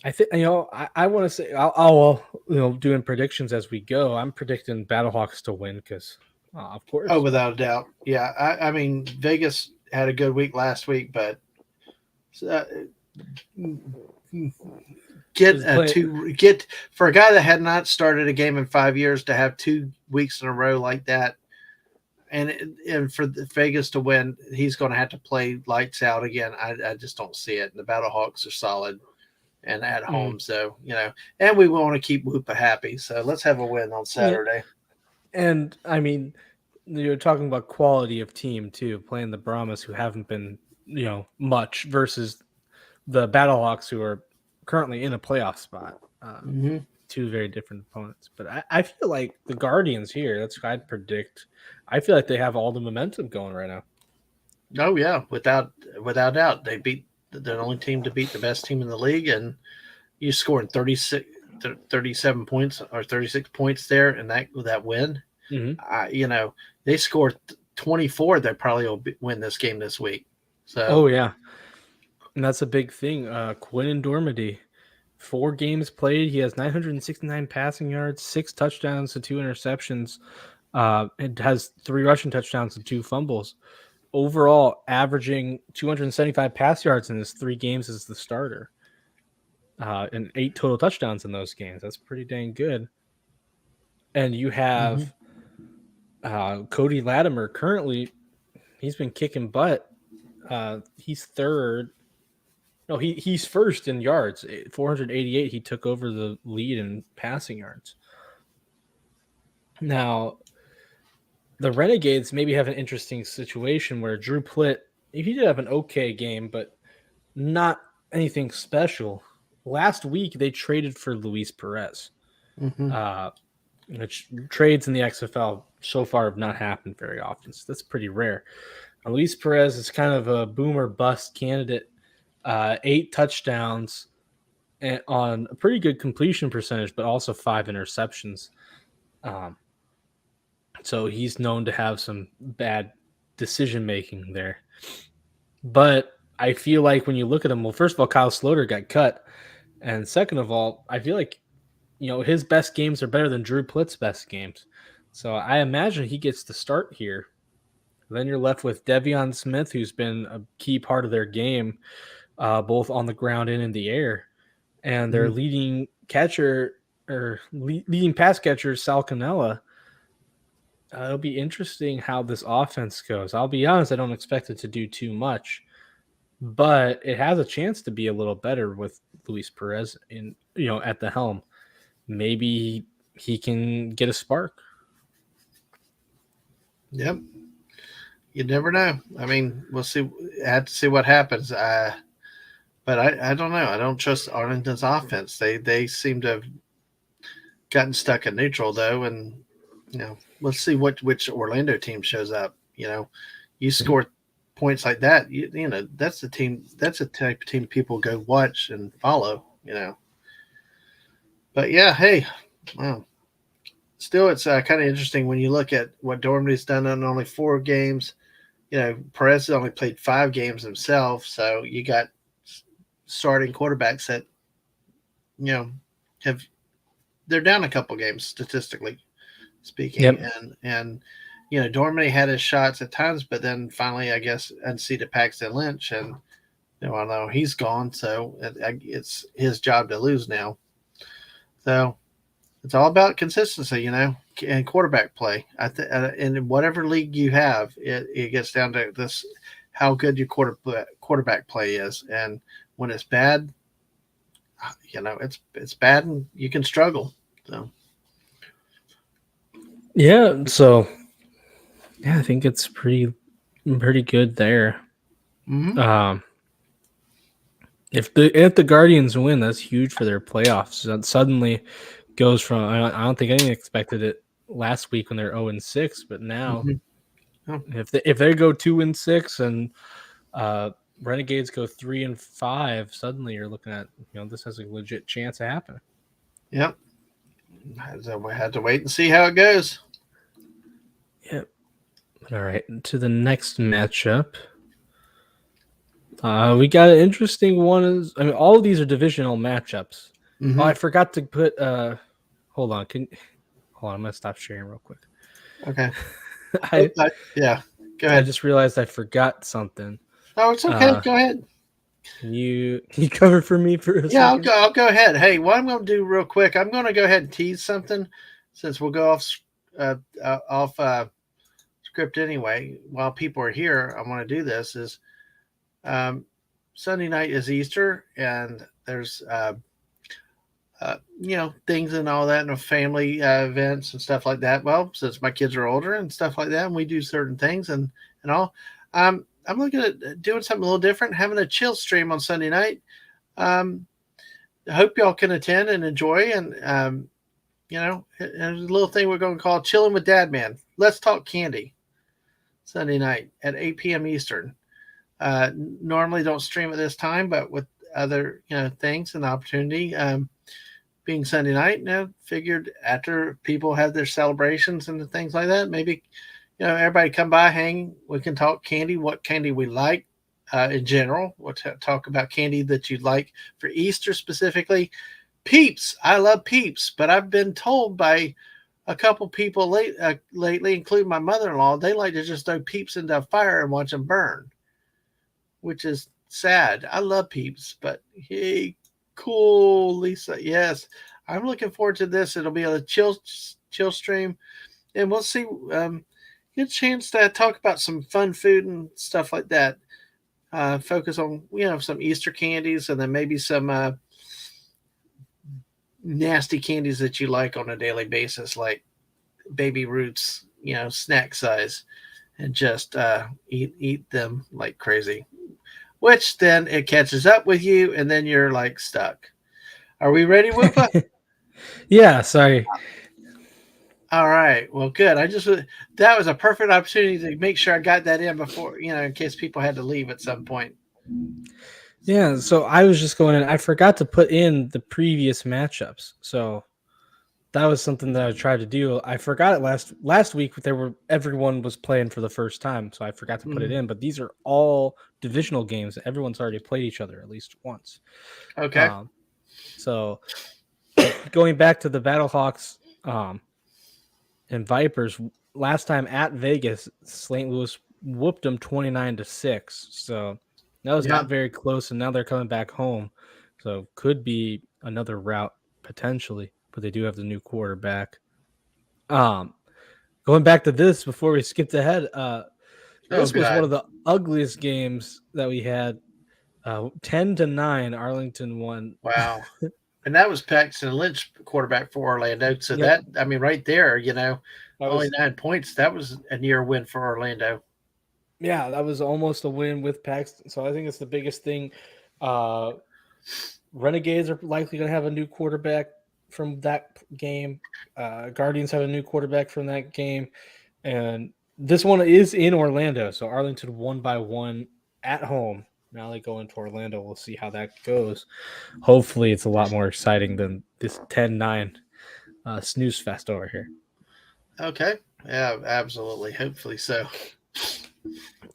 I think I want to say I'll doing predictions as we go. I'm predicting Battlehawks to win because, of Oh, course, without a doubt. Yeah. I mean, Vegas had a good week last week, but uh, get for a guy that had not started a game in 5 years to have 2 weeks in a row like that, and for Vegas to win, he's going to have to play lights out again. I just don't see it. The Battlehawks are solid and at mm, home, so and we want to keep Woopah happy. So let's have a win on yeah. Saturday. And I mean, you're talking about quality of team too, playing the Brahmas who haven't been much versus the Battlehawks who are currently in a playoff spot. Mm-hmm. Two very different opponents. But I feel like the Guardians here, that's what I'd predict. I feel like they have all the momentum going right now. Oh yeah, without doubt, they beat the only team to beat the best team in the league, and you scored 37 points or 36 points there, and that win. Mm-hmm. They scored 24. They probably will win this game this week. So Oh, yeah. And that's a big thing. Quinn and Dormady, 4 games played. He has 969 passing yards, 6 touchdowns to 2 interceptions. It has 3 rushing touchdowns and 2 fumbles. Overall, averaging 275 pass yards in his 3 games as the starter, and 8 total touchdowns in those games. That's pretty dang good. And you mm-hmm. have Cody Latimer. Currently, he's been kicking butt. He's third. No, he's first in yards. 488. He took over the lead in passing yards. Now, the Renegades maybe have an interesting situation where Drew Plitt, he did have an okay game, but not anything special. Last week, they traded for Luis Perez, Mm-hmm. which trades in the XFL so far have not happened very often. So that's pretty rare. Luis Perez is kind of a boomer bust candidate. 8 touchdowns and on a pretty good completion percentage, but also 5 interceptions. Um, so he's known to have some bad decision making there. But I feel like when you look at him, well, first of all, Kyle Sloter got cut. And second of all, I feel like, his best games are better than Drew Plitt's best games. So I imagine he gets to start here. Then you're left with Devion Smith, who's been a key part of their game, both on the ground and in the air. And their Mm-hmm. leading catcher or leading pass catcher, Sal Cannella. It'll be interesting how this offense goes. I'll be honest, I don't expect it to do too much, but it has a chance to be a little better with Luis Perez at the helm. Maybe he can get a spark. Yep. You never know. I mean, we'll see. I have to see what happens. But I don't know. I don't trust Arlington's offense. They seem to have gotten stuck in neutral though, and let's see which Orlando team shows up. You score points like that. That's the team. That's the type of team people go watch and follow. But yeah, hey, wow. Still, it's kind of interesting when you look at what Dormady's done in only 4 games. Perez only played 5 games himself, so you got starting quarterbacks that have they're down a couple games statistically speaking, Yep. and Dormady had his shots at times, but then finally, I guess, unseated Paxton Lynch, and I know he's gone, so it's his job to lose now. So It's all about consistency, and quarterback play. In whatever league you have, it gets down to this: how good your quarterback play is, and when it's bad, it's bad, and you can struggle. So, Yeah, so yeah, I think it's pretty good there. mm-hmm. Um, if the Guardians win, that's huge for their playoffs. That suddenly goes from I don't think anyone expected it last week when they're 0-6, but now Mm-hmm. Oh, if they go 2-6 and uh, Renegades go 3-5, suddenly you're looking at this has a legit chance of happening. yep. We had to wait and see how it goes. Yep. All right, to the next matchup. We got an interesting one. All of these are divisional matchups. Oh, Mm-hmm. I forgot to put. Hold on. Hold on? I'm gonna stop sharing real quick. Okay. Oh, I yeah. Go I ahead. just realized I forgot something. Oh, it's okay. Uh, Go ahead. can you cover for me for a Yeah, I'll second? go. I'll go ahead. Hey, what I'm going to do real quick, I'm going to go ahead and tease something, since we'll go off script anyway. While people are here, I want to do this. Is um, Sunday night is Easter, and there's things and all that, and family events and stuff like that. Well, since my kids are older and stuff like that, and we do certain things and all, I'm looking at doing something a little different, having a chill stream on Sunday night. Um, I hope y'all can attend and enjoy. And there's a little thing we're going to call "Chilling with Dad Man." Let's talk candy Sunday night at 8 p.m. Eastern. Normally don't stream at this time, but with other things and opportunity, being Sunday night, figured after people have their celebrations and things like that, maybe everybody come by, hang. We can talk candy, what candy we like in general. We'll talk about candy that you like for Easter specifically. Peeps, I love Peeps, but I've been told by a couple people lately, including my mother-in-law, they like to just throw Peeps into a fire and watch them burn, which is sad. I love Peeps, but hey, cool, Lisa. Yes, I'm looking forward to this. It'll be a chill stream, and we'll see. Get a chance to talk about some fun food and stuff like that. Focus on some Easter candies, and then maybe some nasty candies that you like on a daily basis, like baby roots, snack size, and just eat them like crazy. Which then it catches up with you, and then you're like stuck. Are we ready, Whoopa? Yeah. Sorry. All right. Well, good. That was a perfect opportunity to make sure I got that in before, in case people had to leave at some point. Yeah. So I was just going in. I forgot to put in the previous matchups. So that was something that I tried to do. I forgot it last week. Everyone was playing for the first time, so I forgot to put it Mhm. in. But these are all divisional games. Everyone's already played each other at least once. Okay. Um, so going back to the Battlehawks and Vipers, last time at Vegas, St. Louis whooped them 29-6. So that was Yeah. not very close, and now they're coming back home. So could be another route potentially, but they do have the new quarterback. Um, Going back to this before we skipped ahead, Oh, this was one God. of the ugliest games that we had. 10-9, Arlington won. Wow. And that was Paxton Lynch, quarterback for Orlando. So Yep, right there, that only was 9 points. That was a near win for Orlando. yeah, that was almost a win with Paxton. So I think it's the biggest thing. Uh, Renegades are likely going to have a new quarterback from that game. Guardians have a new quarterback from that game, and this one is in Orlando. So Arlington won by 1 at home. Now they go into Orlando. We'll see how that goes. Hopefully, it's a lot more exciting than this 10-9 snooze fest over here. Okay. Yeah, absolutely. Hopefully so.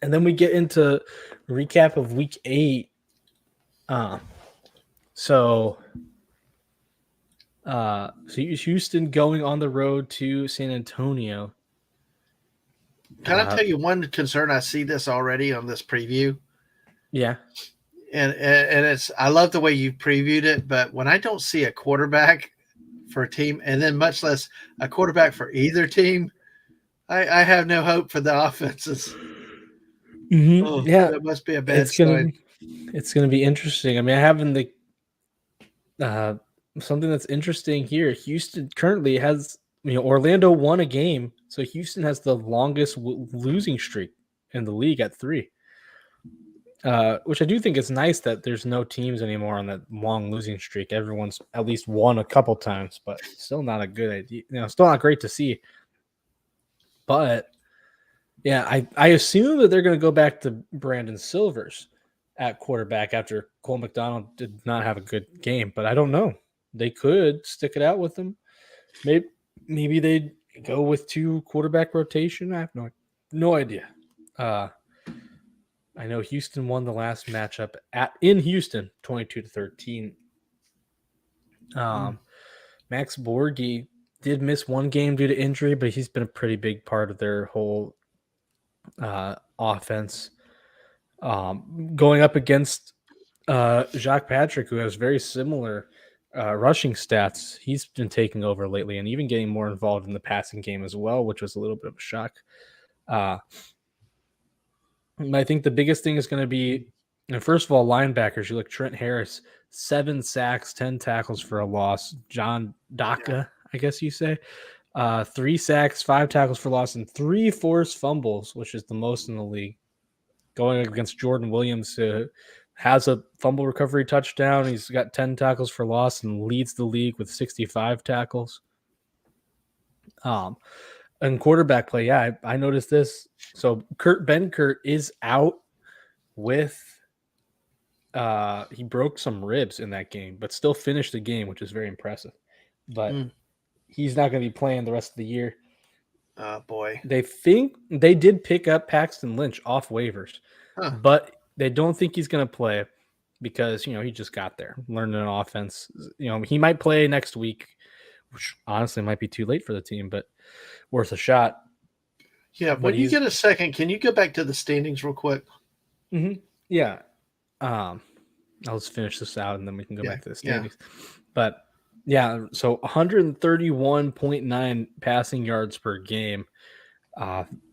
And then we get into recap of week 8. Uh, so Houston going on the road to San Antonio. Can I tell you one concern? I see this already on this preview. Yeah. And it's, I love the way you previewed it, but when I don't see a quarterback for a team, and then much less a quarterback for either team. I have no hope for the offenses. Oh, Yeah, that must be a bad it's gonna sign. it's gonna be interesting. I mean, I have in the uh, something that's interesting here. Houston currently has, Orlando won a game, so Houston has the longest losing streak in the league at 3. Which I do think is nice that there's no teams anymore on that long losing streak. Everyone's at least won a couple times, but still not a good idea. Still not great to see. But yeah, I assume that they're going to go back to Brandon Silvers at quarterback after Cole McDonald did not have a good game. But I don't know. They could stick it out with him. Maybe they go with 2 quarterback rotation. I have no idea. Uh, I know Houston won the last matchup in Houston, 22-13. Mm, Um, Max Borghi did miss one game due to injury, but he's been a pretty big part of their whole offense. Going up against Jacques Patrick, who has very similar rushing stats, he's been taking over lately and even getting more involved in the passing game as well, which was a little bit of a shock. Uh, I think the biggest thing is going to be, first of all, linebackers. You look Trent Harris, 7 sacks, 10 tackles for a loss. John yeah. Daka, I guess you say, 3 sacks, 5 tackles for loss, and 3 forced fumbles, which is the most in the league. Going against Jordan Williams, who has a fumble recovery touchdown. He's got 10 tackles for loss and leads the league with 65 tackles. And quarterback play, yeah, I noticed this. So Kurt Benkert is out with he broke some ribs in that game, but still finished the game, which is very impressive. But Mm, he's not going to be playing the rest of the year. oh boy. They think they did pick up Paxton Lynch off waivers, Huh. but they don't think he's going to play because he just got there, learning an offense. He might play next week, which honestly might be too late for the team, but worth a shot. Yeah, But when you he's get a second, can you go back to the standings real quick? yeah. Um, I'll just finish this out and then we can go Yeah, back to the yeah, standings. But yeah, so 131.9 passing yards per game,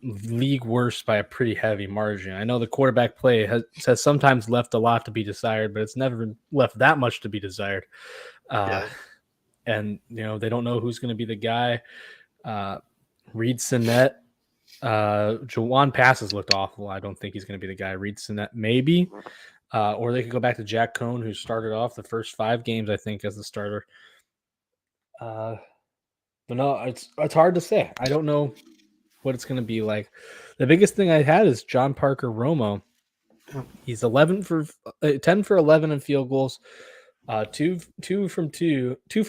league worst by a pretty heavy margin. I know the quarterback play has sometimes left a lot to be desired, but it's never left that much to be desired. Uh, yeah. and they don't know who's going to be the guy. Reed Sinnett, Jawan Passes looked awful. I don't think he's going to be the guy. Reed Sinnett, maybe. Or they could go back to Jack Cohn, who started off the first 5 games, I think, as the starter. But no, it's hard to say. I don't know what it's going to be like. The biggest thing I had is John Parker Romo. He's 10 for 11 in field goals, two for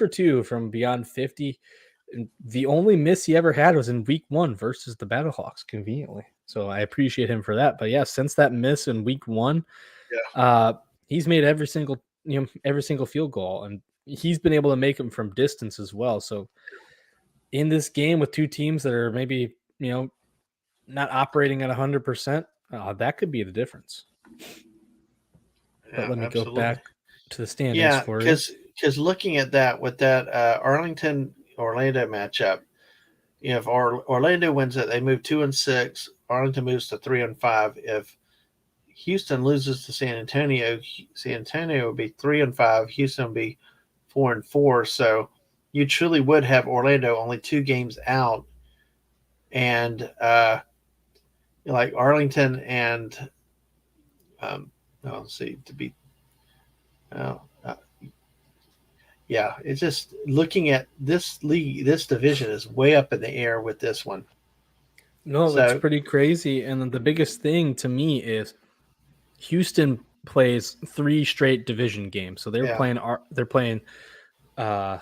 two from beyond 50. And the only miss he ever had was in week 1 versus the Battlehawks, conveniently. So I appreciate him for that. But yeah, since that miss in week 1, Yeah. uh, he's made every single field goal, and he's been able to make them from distance as well. So in this game with 2 teams that are maybe not operating at 100%, that could be the difference. But Yeah, let me go absolutely. back to the standings Yeah, for you. because looking at that with that Arlington Orlando matchup, if Orlando wins it, they move 2-6. Arlington moves to 3-5. If Houston loses to San Antonio would be 3-5. Houston would be 4-4. So you truly would have Orlando only 2 games out, and like Arlington and let's see to be. Uh, uh, yeah, it's just looking at this league, this division is way up in the air with this one. No, it's So pretty crazy. And then the biggest thing to me is Houston plays 3 straight division games. So yeah, they're playing uh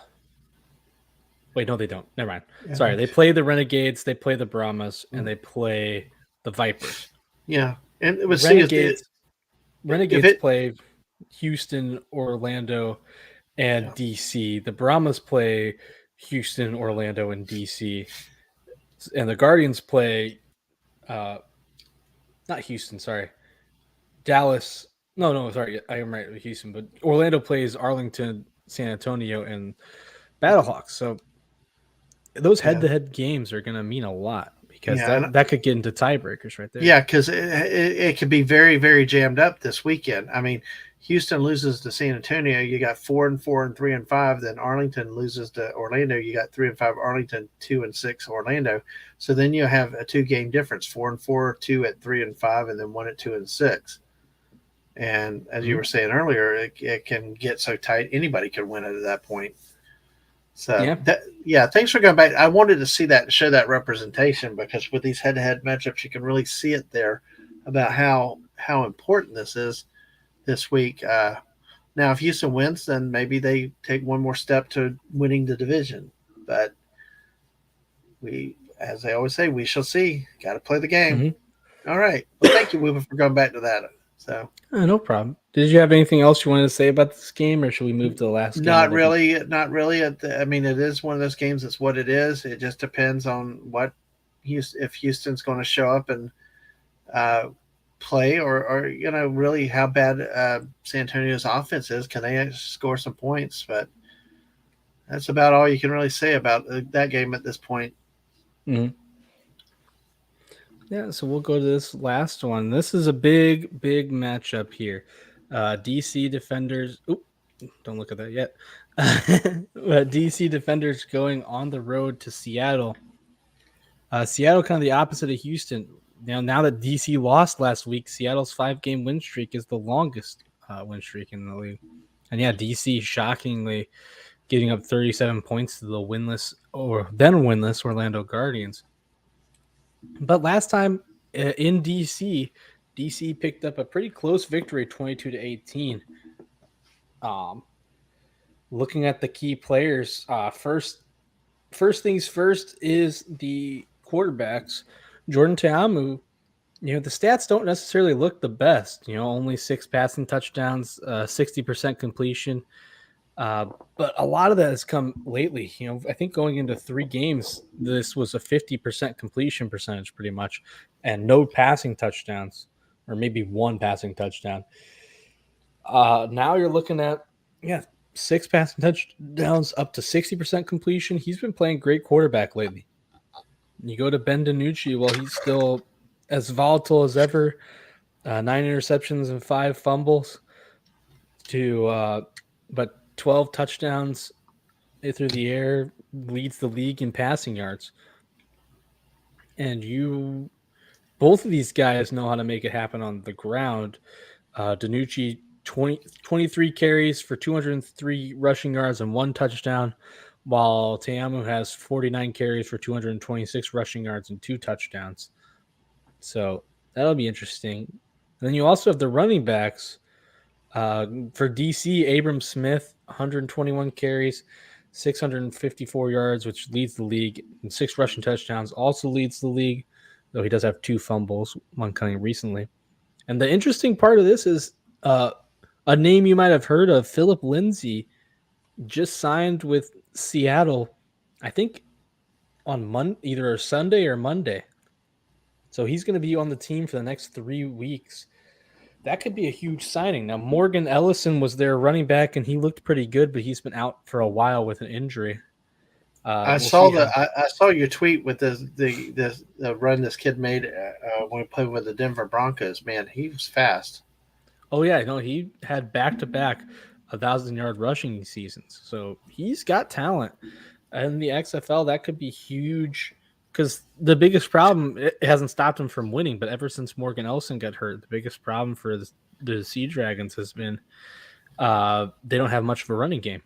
wait, no, they don't. Never mind. yeah, Sorry, they play the Renegades, they play the Brahmas, and mm, they play the Vipers. yeah. And it The was see if Renegades it play Houston, Orlando, and yeah, DC. The Brahmas play Houston, Orlando, and DC. And the Guardians play uh not Houston, sorry. Dallas. No, sorry. I am right with Houston, but Orlando plays Arlington, San Antonio, and Battlehawks. So those Yeah, head-to-head games are going to mean a lot because yeah, and that could get into tiebreakers right there. yeah, because it could be very, very jammed up this weekend. I mean, Houston loses to San Antonio, you got 4-4 and 3-5. Then Arlington loses to Orlando, you got 3-5 Arlington, 2-6 Orlando. So then you have a two-game difference: 4-4, two at 3-5, and then one at 2-6. And as you Mm-hmm. were saying earlier, it can get so tight anybody could win it at that point. So Yeah. that, yeah, thanks for going back. I wanted to see that, show that representation, because with these head-to-head matchups, you can really see it there about how important this is this week. Now, if Houston wins, then maybe they take one more step to winning the division. But we, as they always say, we shall see. Got to play the game. Mm-hmm. All right. Well, thank you, Weaver, for going back to that. So, No problem. Did you have anything else you wanted to say about this game, or should we move to the last game of not the week? really, not really. I mean, it is one of those games. It's what it is. It just depends on what Houston, if Houston's going to show up and uh, play, or really how bad San Antonio's offense is. Can they score some points? But that's about all you can really say about that game at this point. Mm-hmm. Yeah, so we'll go to this last one. This is a big matchup here. DC Defenders. Oop, don't look at that yet. But DC Defenders going on the road to Seattle. Seattle, kind of the opposite of Houston. Now that DC lost last week, Seattle's 5-game win streak is the longest win streak in the league. And yeah, DC shockingly getting up 37 points to the winless Orlando Guardians. But last time in DC picked up a pretty close victory, 22-18. Um, Looking at the key players, first things first is the quarterbacks. Jordan Ta'amu, the stats don't necessarily look the best. Only 6 passing touchdowns, 60% completion. Uh, but a lot of that has come lately. I think going into 3 games, this was a 50% completion percentage pretty much, and no passing touchdowns, or maybe one passing touchdown. Now you're looking at, yeah, 6 passing touchdowns, up to 60% completion. He's been playing great quarterback lately. You go to Ben DiNucci, well, he's still as volatile as ever. 9 interceptions and 5 fumbles but 12 touchdowns through the air, leads the league in passing yards. And both of these guys know how to make it happen on the ground. DiNucci, 23 carries for 203 rushing yards and 1 touchdown, while Ta'amu has 49 carries for 226 rushing yards and 2 touchdowns. So that'll be interesting. And then you also have the running backs. For DC, Abram Smith, 121 carries, 654 yards, which leads the league, and 6 rushing touchdowns, also leads the league, though he does have 2 fumbles, one coming recently. And the interesting part of this is a name you might have heard of, Philip Lindsay, just signed with Seattle, I think on either Sunday or Monday. So he's going to be on the team for the next 3 weeks. That could be a huge signing. Now, Morgan Ellison was their running back, and he looked pretty good, but he's been out for a while with an injury. I We'll saw see the how. I saw your tweet with the run this kid made when he played with the Denver Broncos. Man, he was fast. Oh yeah, no, he had back-to-back 1,000-yard rushing seasons, so he's got talent. And the XFL, that could be huge because the biggest problem, it hasn't stopped him from winning, but ever since Morgan Ellison got hurt, the biggest problem for the Sea Dragons has been they don't have much of a running game.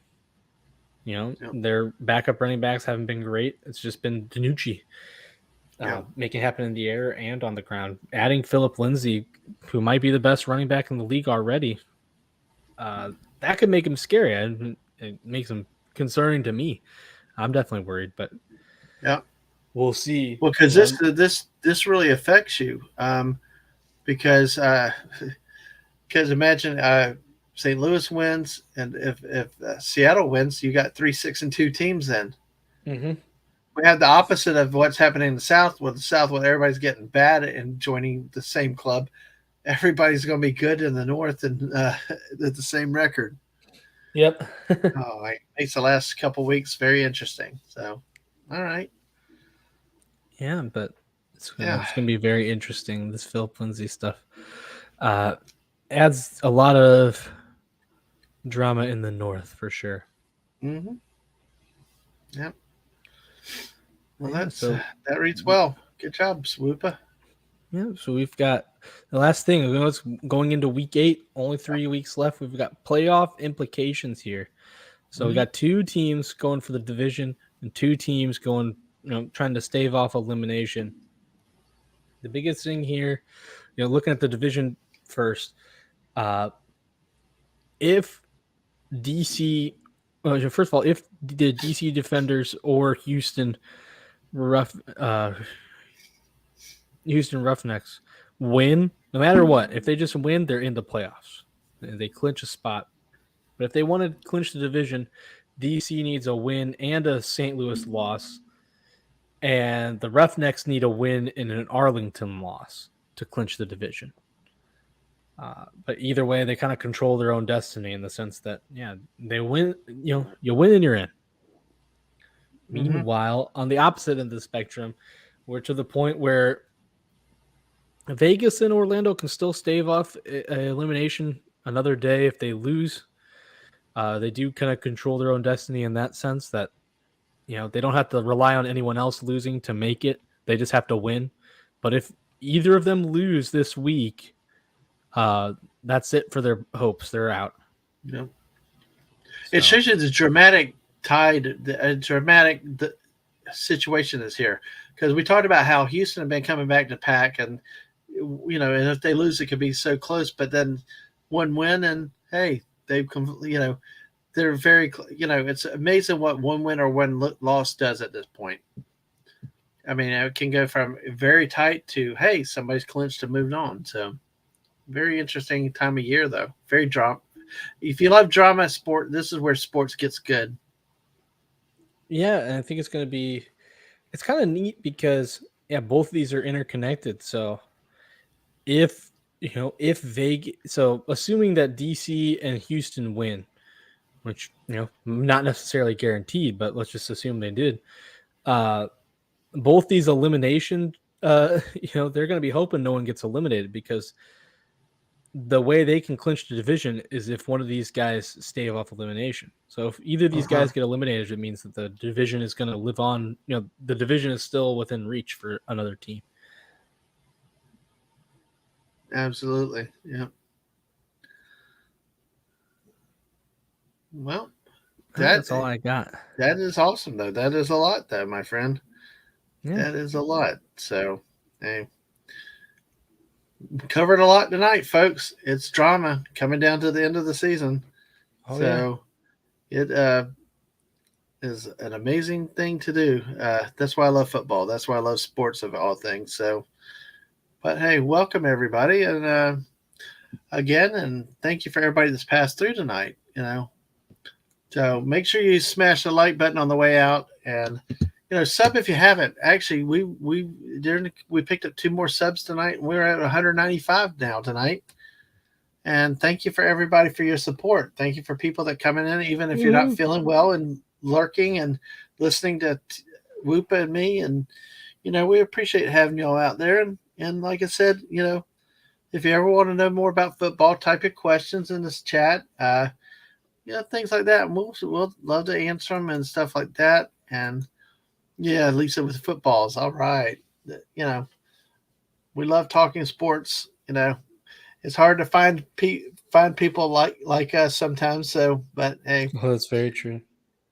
Yep. Their backup running backs haven't been great. It's just been DiNucci Yep. making it happen in the air and on the ground. Adding Philip Lindsay, who might be the best running back in the league already, that could make him scary. It makes him concerning to me. I'm definitely worried, but Yep. we'll see. Well, because this really affects you, because imagine St. Louis wins, and if Seattle wins, you got 3-6-2 teams. Then Mm-hmm. we have the opposite of what's happening in the South. With the South, when everybody's getting bad and joining the same club, everybody's going to be good in the North and at the same record. Yep. Oh, it makes the last couple weeks very interesting. So, all right, Yeah, but yeah. it's gonna be very interesting. This Philip Lindsay stuff uh, adds a lot of drama in the North for sure. Mm-hmm. Yep. Well, Yeah, so that reads well. Good job, Swoopa. yeah, so we've got the last thing. It's going into week 8. Only 3 weeks left. We've got playoff implications here. So we Mm-hmm. got two teams going for the division and two teams going, trying to stave off elimination. The biggest thing here, looking at the division first, uh, if DC, first of all, if the DC Defenders or Rough, uh, Houston Roughnecks win, no matter what, if they just win, they're in the playoffs. They clinch a spot. But if they want to clinch the division, DC needs a win and a St. Louis loss, and the Roughnecks need a win and an Arlington loss to clinch the division. But either way, they kind of control their own destiny in the sense that, yeah, they win. You win and you're in. Mm-hmm. Meanwhile, on the opposite end of the spectrum, we're to the point where Vegas and Orlando can still stave off elimination another day if they lose. They do kind of control their own destiny in that sense that they don't have to rely on anyone else losing to make it. They just have to win. But if either of them lose this week, that's it for their hopes. They're out. Yep. It So shows you the dramatic dramatic situation is here because we talked about how Houston have been coming back to pack, and and if they lose, it could be so close. But then one win, and hey, they've come. They're very. It's amazing what one win or one loss does at this point. I mean, it can go from very tight to hey, somebody's clinched and moved on. So very interesting time of year, though. Very drama. If you love drama sport, this is where sports gets good. yeah, and I think it's going to be it's kind of neat because yeah, both of these are interconnected. So if if Vegas, so assuming that DC and Houston win, which not necessarily guaranteed, but let's just assume they did. Uh, both these elimination, they're going to be hoping no one gets eliminated because the way they can clinch the division is if one of these guys stave off elimination. So if either of Uh these huh. guys get eliminated, it means that the division is going to live on. The division is still within reach for another team. Absolutely. Yeah. Well, that That's all I got. that is awesome though. That is a lot though, my friend. Yeah. That is a lot. So, hey, covered a lot tonight, folks. It's drama coming down to the end of the season. Oh yeah. So it is an amazing thing to do. That's why I love football. That's why I love sports of all things. So, but hey, welcome everybody, and again, and thank you for everybody that's passed through tonight. So make sure you smash the like button on the way out, and sub if you haven't. Actually, we picked up 2 more subs tonight. We're at 195 now tonight. And thank you for everybody for your support. Thank you for people that come in, even if you're not Woohoo. feeling well, and lurking and listening to Whoopa and me. And we appreciate having y'all out there. And like I said, if you ever want to know more about football, type your questions in this chat. Things like that. We'll love to answer them and stuff like that. And yeah, Lisa with footballs. All right. You know, we love talking sports. It's hard to find people like us sometimes. So, but hey, Oh, that's very true.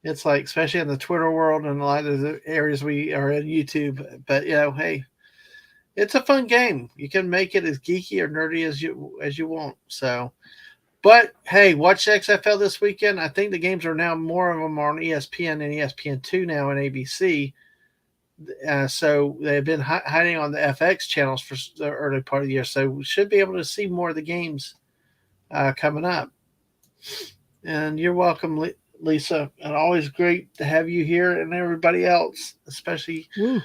it's like especially in the Twitter world and a lot of the areas we are in YouTube. But hey, it's a fun game. You can make it as geeky or nerdy as you want. So, but hey, watch XFL this weekend. I think the games are now more of them are on ESPN and ESPN2 now and ABC. So they've been hiding on the FX channels for the early part of the year. So we should be able to see more of the games coming up. And you're welcome, Lisa. And always great to have you here and everybody else, especially Woo.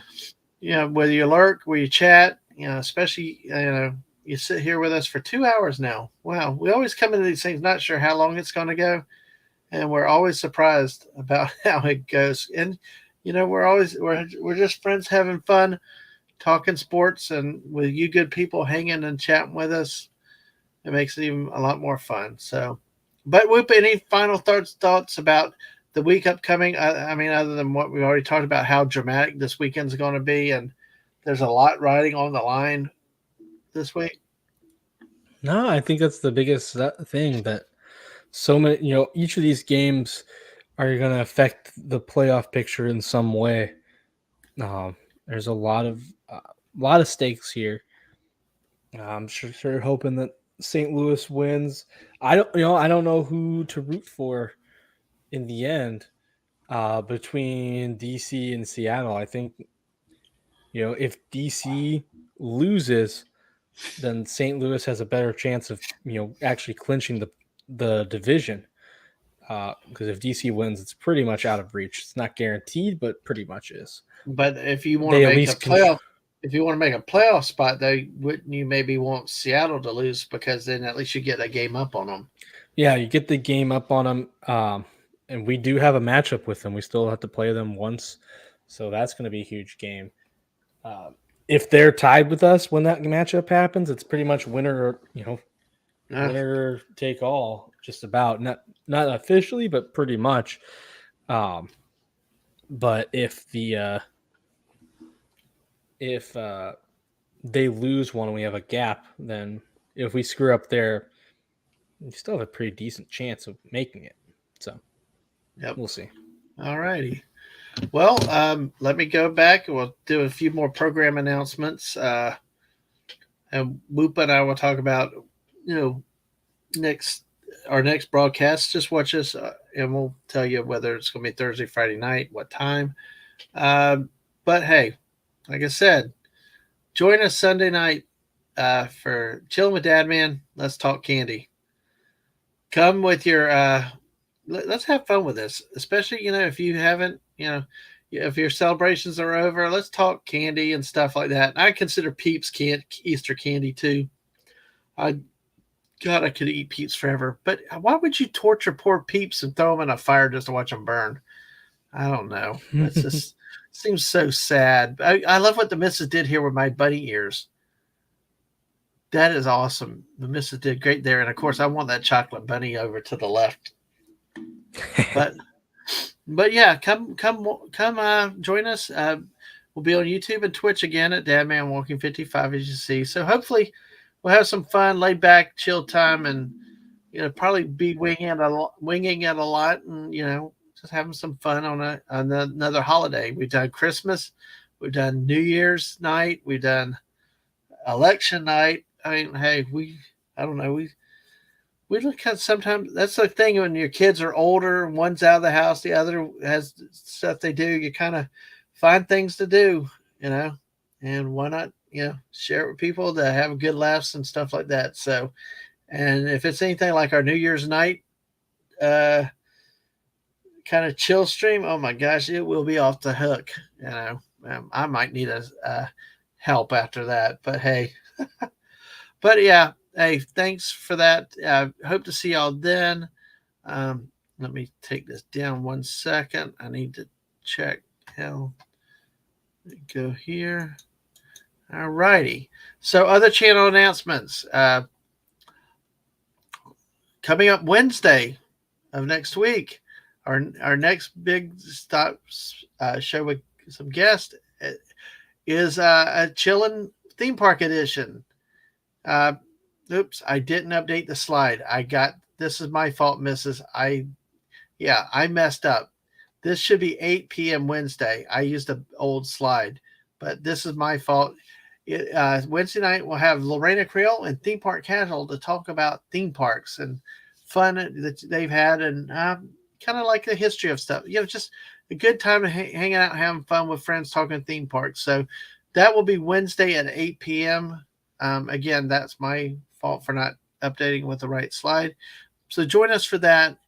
whether you lurk, where you chat, especially you sit here with us for 2 hours now. Wow, we always come into these things not sure how long it's going to go, and we're always surprised about how it goes. And we're just friends having fun, talking sports, and with you good people hanging and chatting with us, it makes it even a lot more fun. So, but Whoop, any final thoughts about the week upcoming? I mean, other than what we already talked about, how dramatic this weekend's going to be, and there's a lot riding on the line this week. No, I think that's the biggest thing that so many, each of these games are going to affect the playoff picture in some way. There's a lot of stakes here. I'm sure hoping that St. Louis wins. I don't know who to root for in the end. Between DC and Seattle, I think if DC loses, then St. Louis has a better chance of actually clinching the division. Because if DC wins, it's pretty much out of reach. It's not guaranteed, but pretty much is. But if you want to They at make a least control. playoff, if you want to make a playoff spot, though, wouldn't you maybe want Seattle to lose because then at least you get a game up on them? Yeah, you get the game up on them, and we do have a matchup with them. We still have to play them once, so that's going to be a huge game. Uh, if they're tied with us when that matchup happens, it's pretty much winner, Uh, winner take all, just about. Not officially, but pretty much. Um, but if they lose one and we have a gap, then if we screw up there, we still have a pretty decent chance of making it. So yep. we'll see. All righty. Well, let me go back. We'll do a few more program announcements. And Whoop and I will talk about, you know, next our next broadcast. Just watch us, and we'll tell you whether it's going to be Thursday, Friday night, what time. Um, but hey, like I said, join us Sunday night for chilling with Dad Man. Let's talk candy. Come with your. Let's have fun with this, especially if you haven't, if your celebrations are over. Let's talk candy and stuff like that. I consider Peeps Easter candy too. I God, I could eat Peeps forever. But why would you torture poor Peeps and throw them in a fire just to watch them burn? I don't know. That's just seems so sad. I love what the missus did here with my bunny ears. That is awesome. The missus did great there. And of course, I want that chocolate bunny over to the left. But yeah, come join us. We'll be on YouTube and Twitch again at Dadman Walking 55, as you see. So hopefully we'll have some fun, laid back, chill time, and probably be winging it a lot, and just having some fun on another holiday. We've done Christmas, we've done New Year's night, we've done election night. I mean, hey, I don't know, we look at sometimes that's the thing when your kids are older, one's out of the house, the other has stuff they do. You kind of find things to do, and why not, share it with people to have good laughs and stuff like that. So, and if it's anything like our New Year's night, uh, kind of chill stream, oh my gosh, it will be off the hook. I might need a help after that, but hey, but yeah, hey, thanks for that. Hope to see y'all then. Let me take this down 1 second. I need to check how go here. All righty. So other channel announcements. Coming up Wednesday of next week, our next big stop show with some guests is a chillin' theme park edition. Uh, Oops, I didn't update the slide. This is my fault, Mrs. I messed up. This should be 8 p.m. Wednesday. I used an old slide, but this is my fault. Wednesday night we'll have Lorena Creole and Theme Park Casual to talk about theme parks and fun that they've had, and kind of like the history of stuff. Just a good time to hanging out, having fun with friends, talking theme parks. So that will be Wednesday at 8 p.m. Again, that's my fault for not updating with the right slide. So join us for that.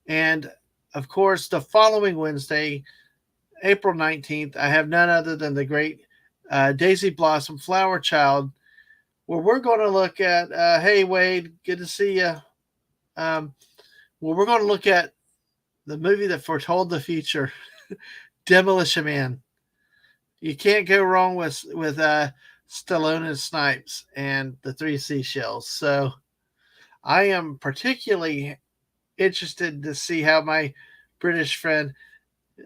And of course, the following Wednesday, April 19th, I have none other than the great Daisy Blossom Flower Child, where we're going to look at, hey, Wade, good to see you. Well, we're going to look at the movie that foretold the future, Demolition Man. You can't go wrong with Stallone and Snipes and the Three Seashells. So I am particularly interested to see how my British friend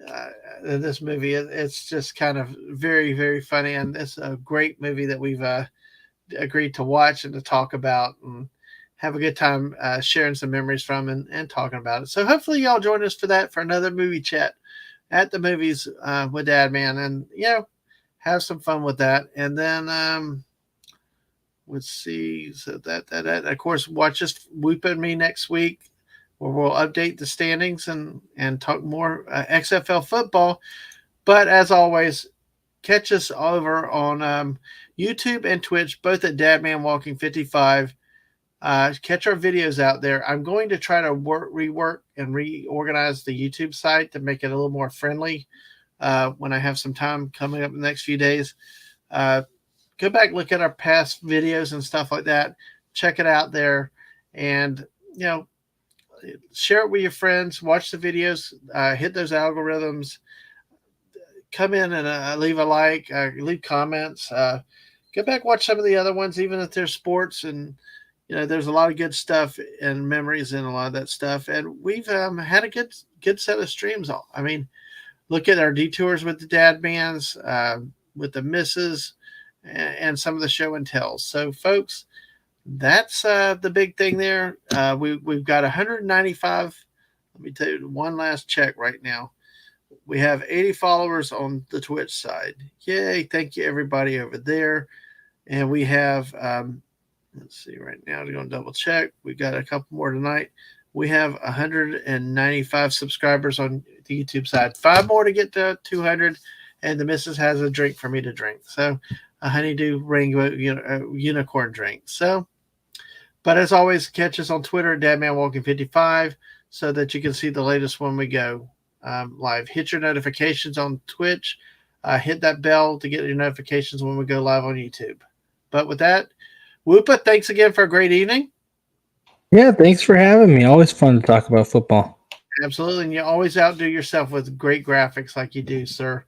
uh, in this movie. It's just kind of very funny, and it's a great movie that we've agreed to watch and to talk about and have a good time sharing some memories from and talking about it. So hopefully y'all join us for that for another movie chat at the movies with Dad Man, and have some fun with that. And then let's see, so that of course watch us Whoop and me next week, where we'll update the standings and talk more XFL football. But as always, catch us over on YouTube and Twitch, both at Dadman Walking 55. Catch our videos out there. I'm going to try to rework and reorganize the YouTube site to make it a little more friendly when I have some time coming up in the next few days. Uh, Go back, look at our past videos and stuff like that. Check it out there, and you know, share it with your friends. Watch the videos, hit those algorithms. Come in and leave a like, leave comments. Go back, watch some of the other ones, even if they're sports, and there's a lot of good stuff and memories in a lot of that stuff. And we've had a good set of streams. I mean, look at our detours with the dad bands, with the misses, and some of the show and tells. So, folks, that's the big thing there. We've got 195. Let me tell you one last check right now. We have 80 followers on the Twitch side. Yay! Thank you everybody over there. And we have let's see right now. We're going to double check. We got a couple more tonight. We have 195 subscribers on the YouTube side. 5 more to get to 200, and the missus has a drink for me to drink. So a honeydew rainbow unicorn drink. So, but as always, catch us on Twitter at DadmanWalking55 so that you can see the latest when we go live. Hit your notifications on Twitch. Hit that bell to get your notifications when we go live on YouTube. But with that, Woopah, thanks again for a great evening. Yeah, thanks for having me. Always fun to talk about football. Absolutely. And you always outdo yourself with great graphics like you do, sir.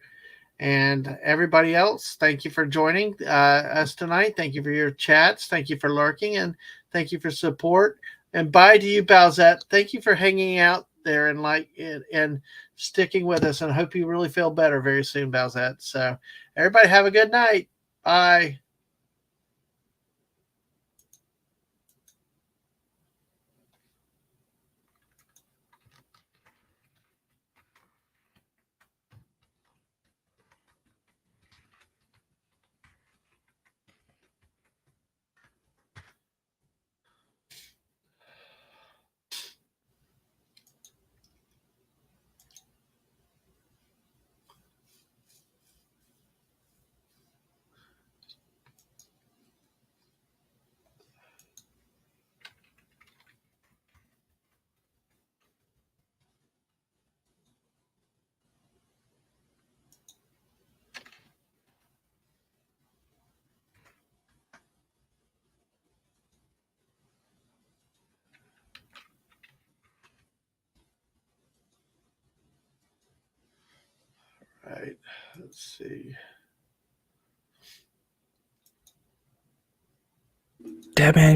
And everybody else, thank you for joining us tonight. Thank you for your chats. Thank you for lurking. And thank you for support. And bye to you, Balzette. Thank you for hanging out there and sticking with us. And I hope you really feel better very soon, Balzette. So everybody have a good night. Bye. All right. Let's see. Damn, man.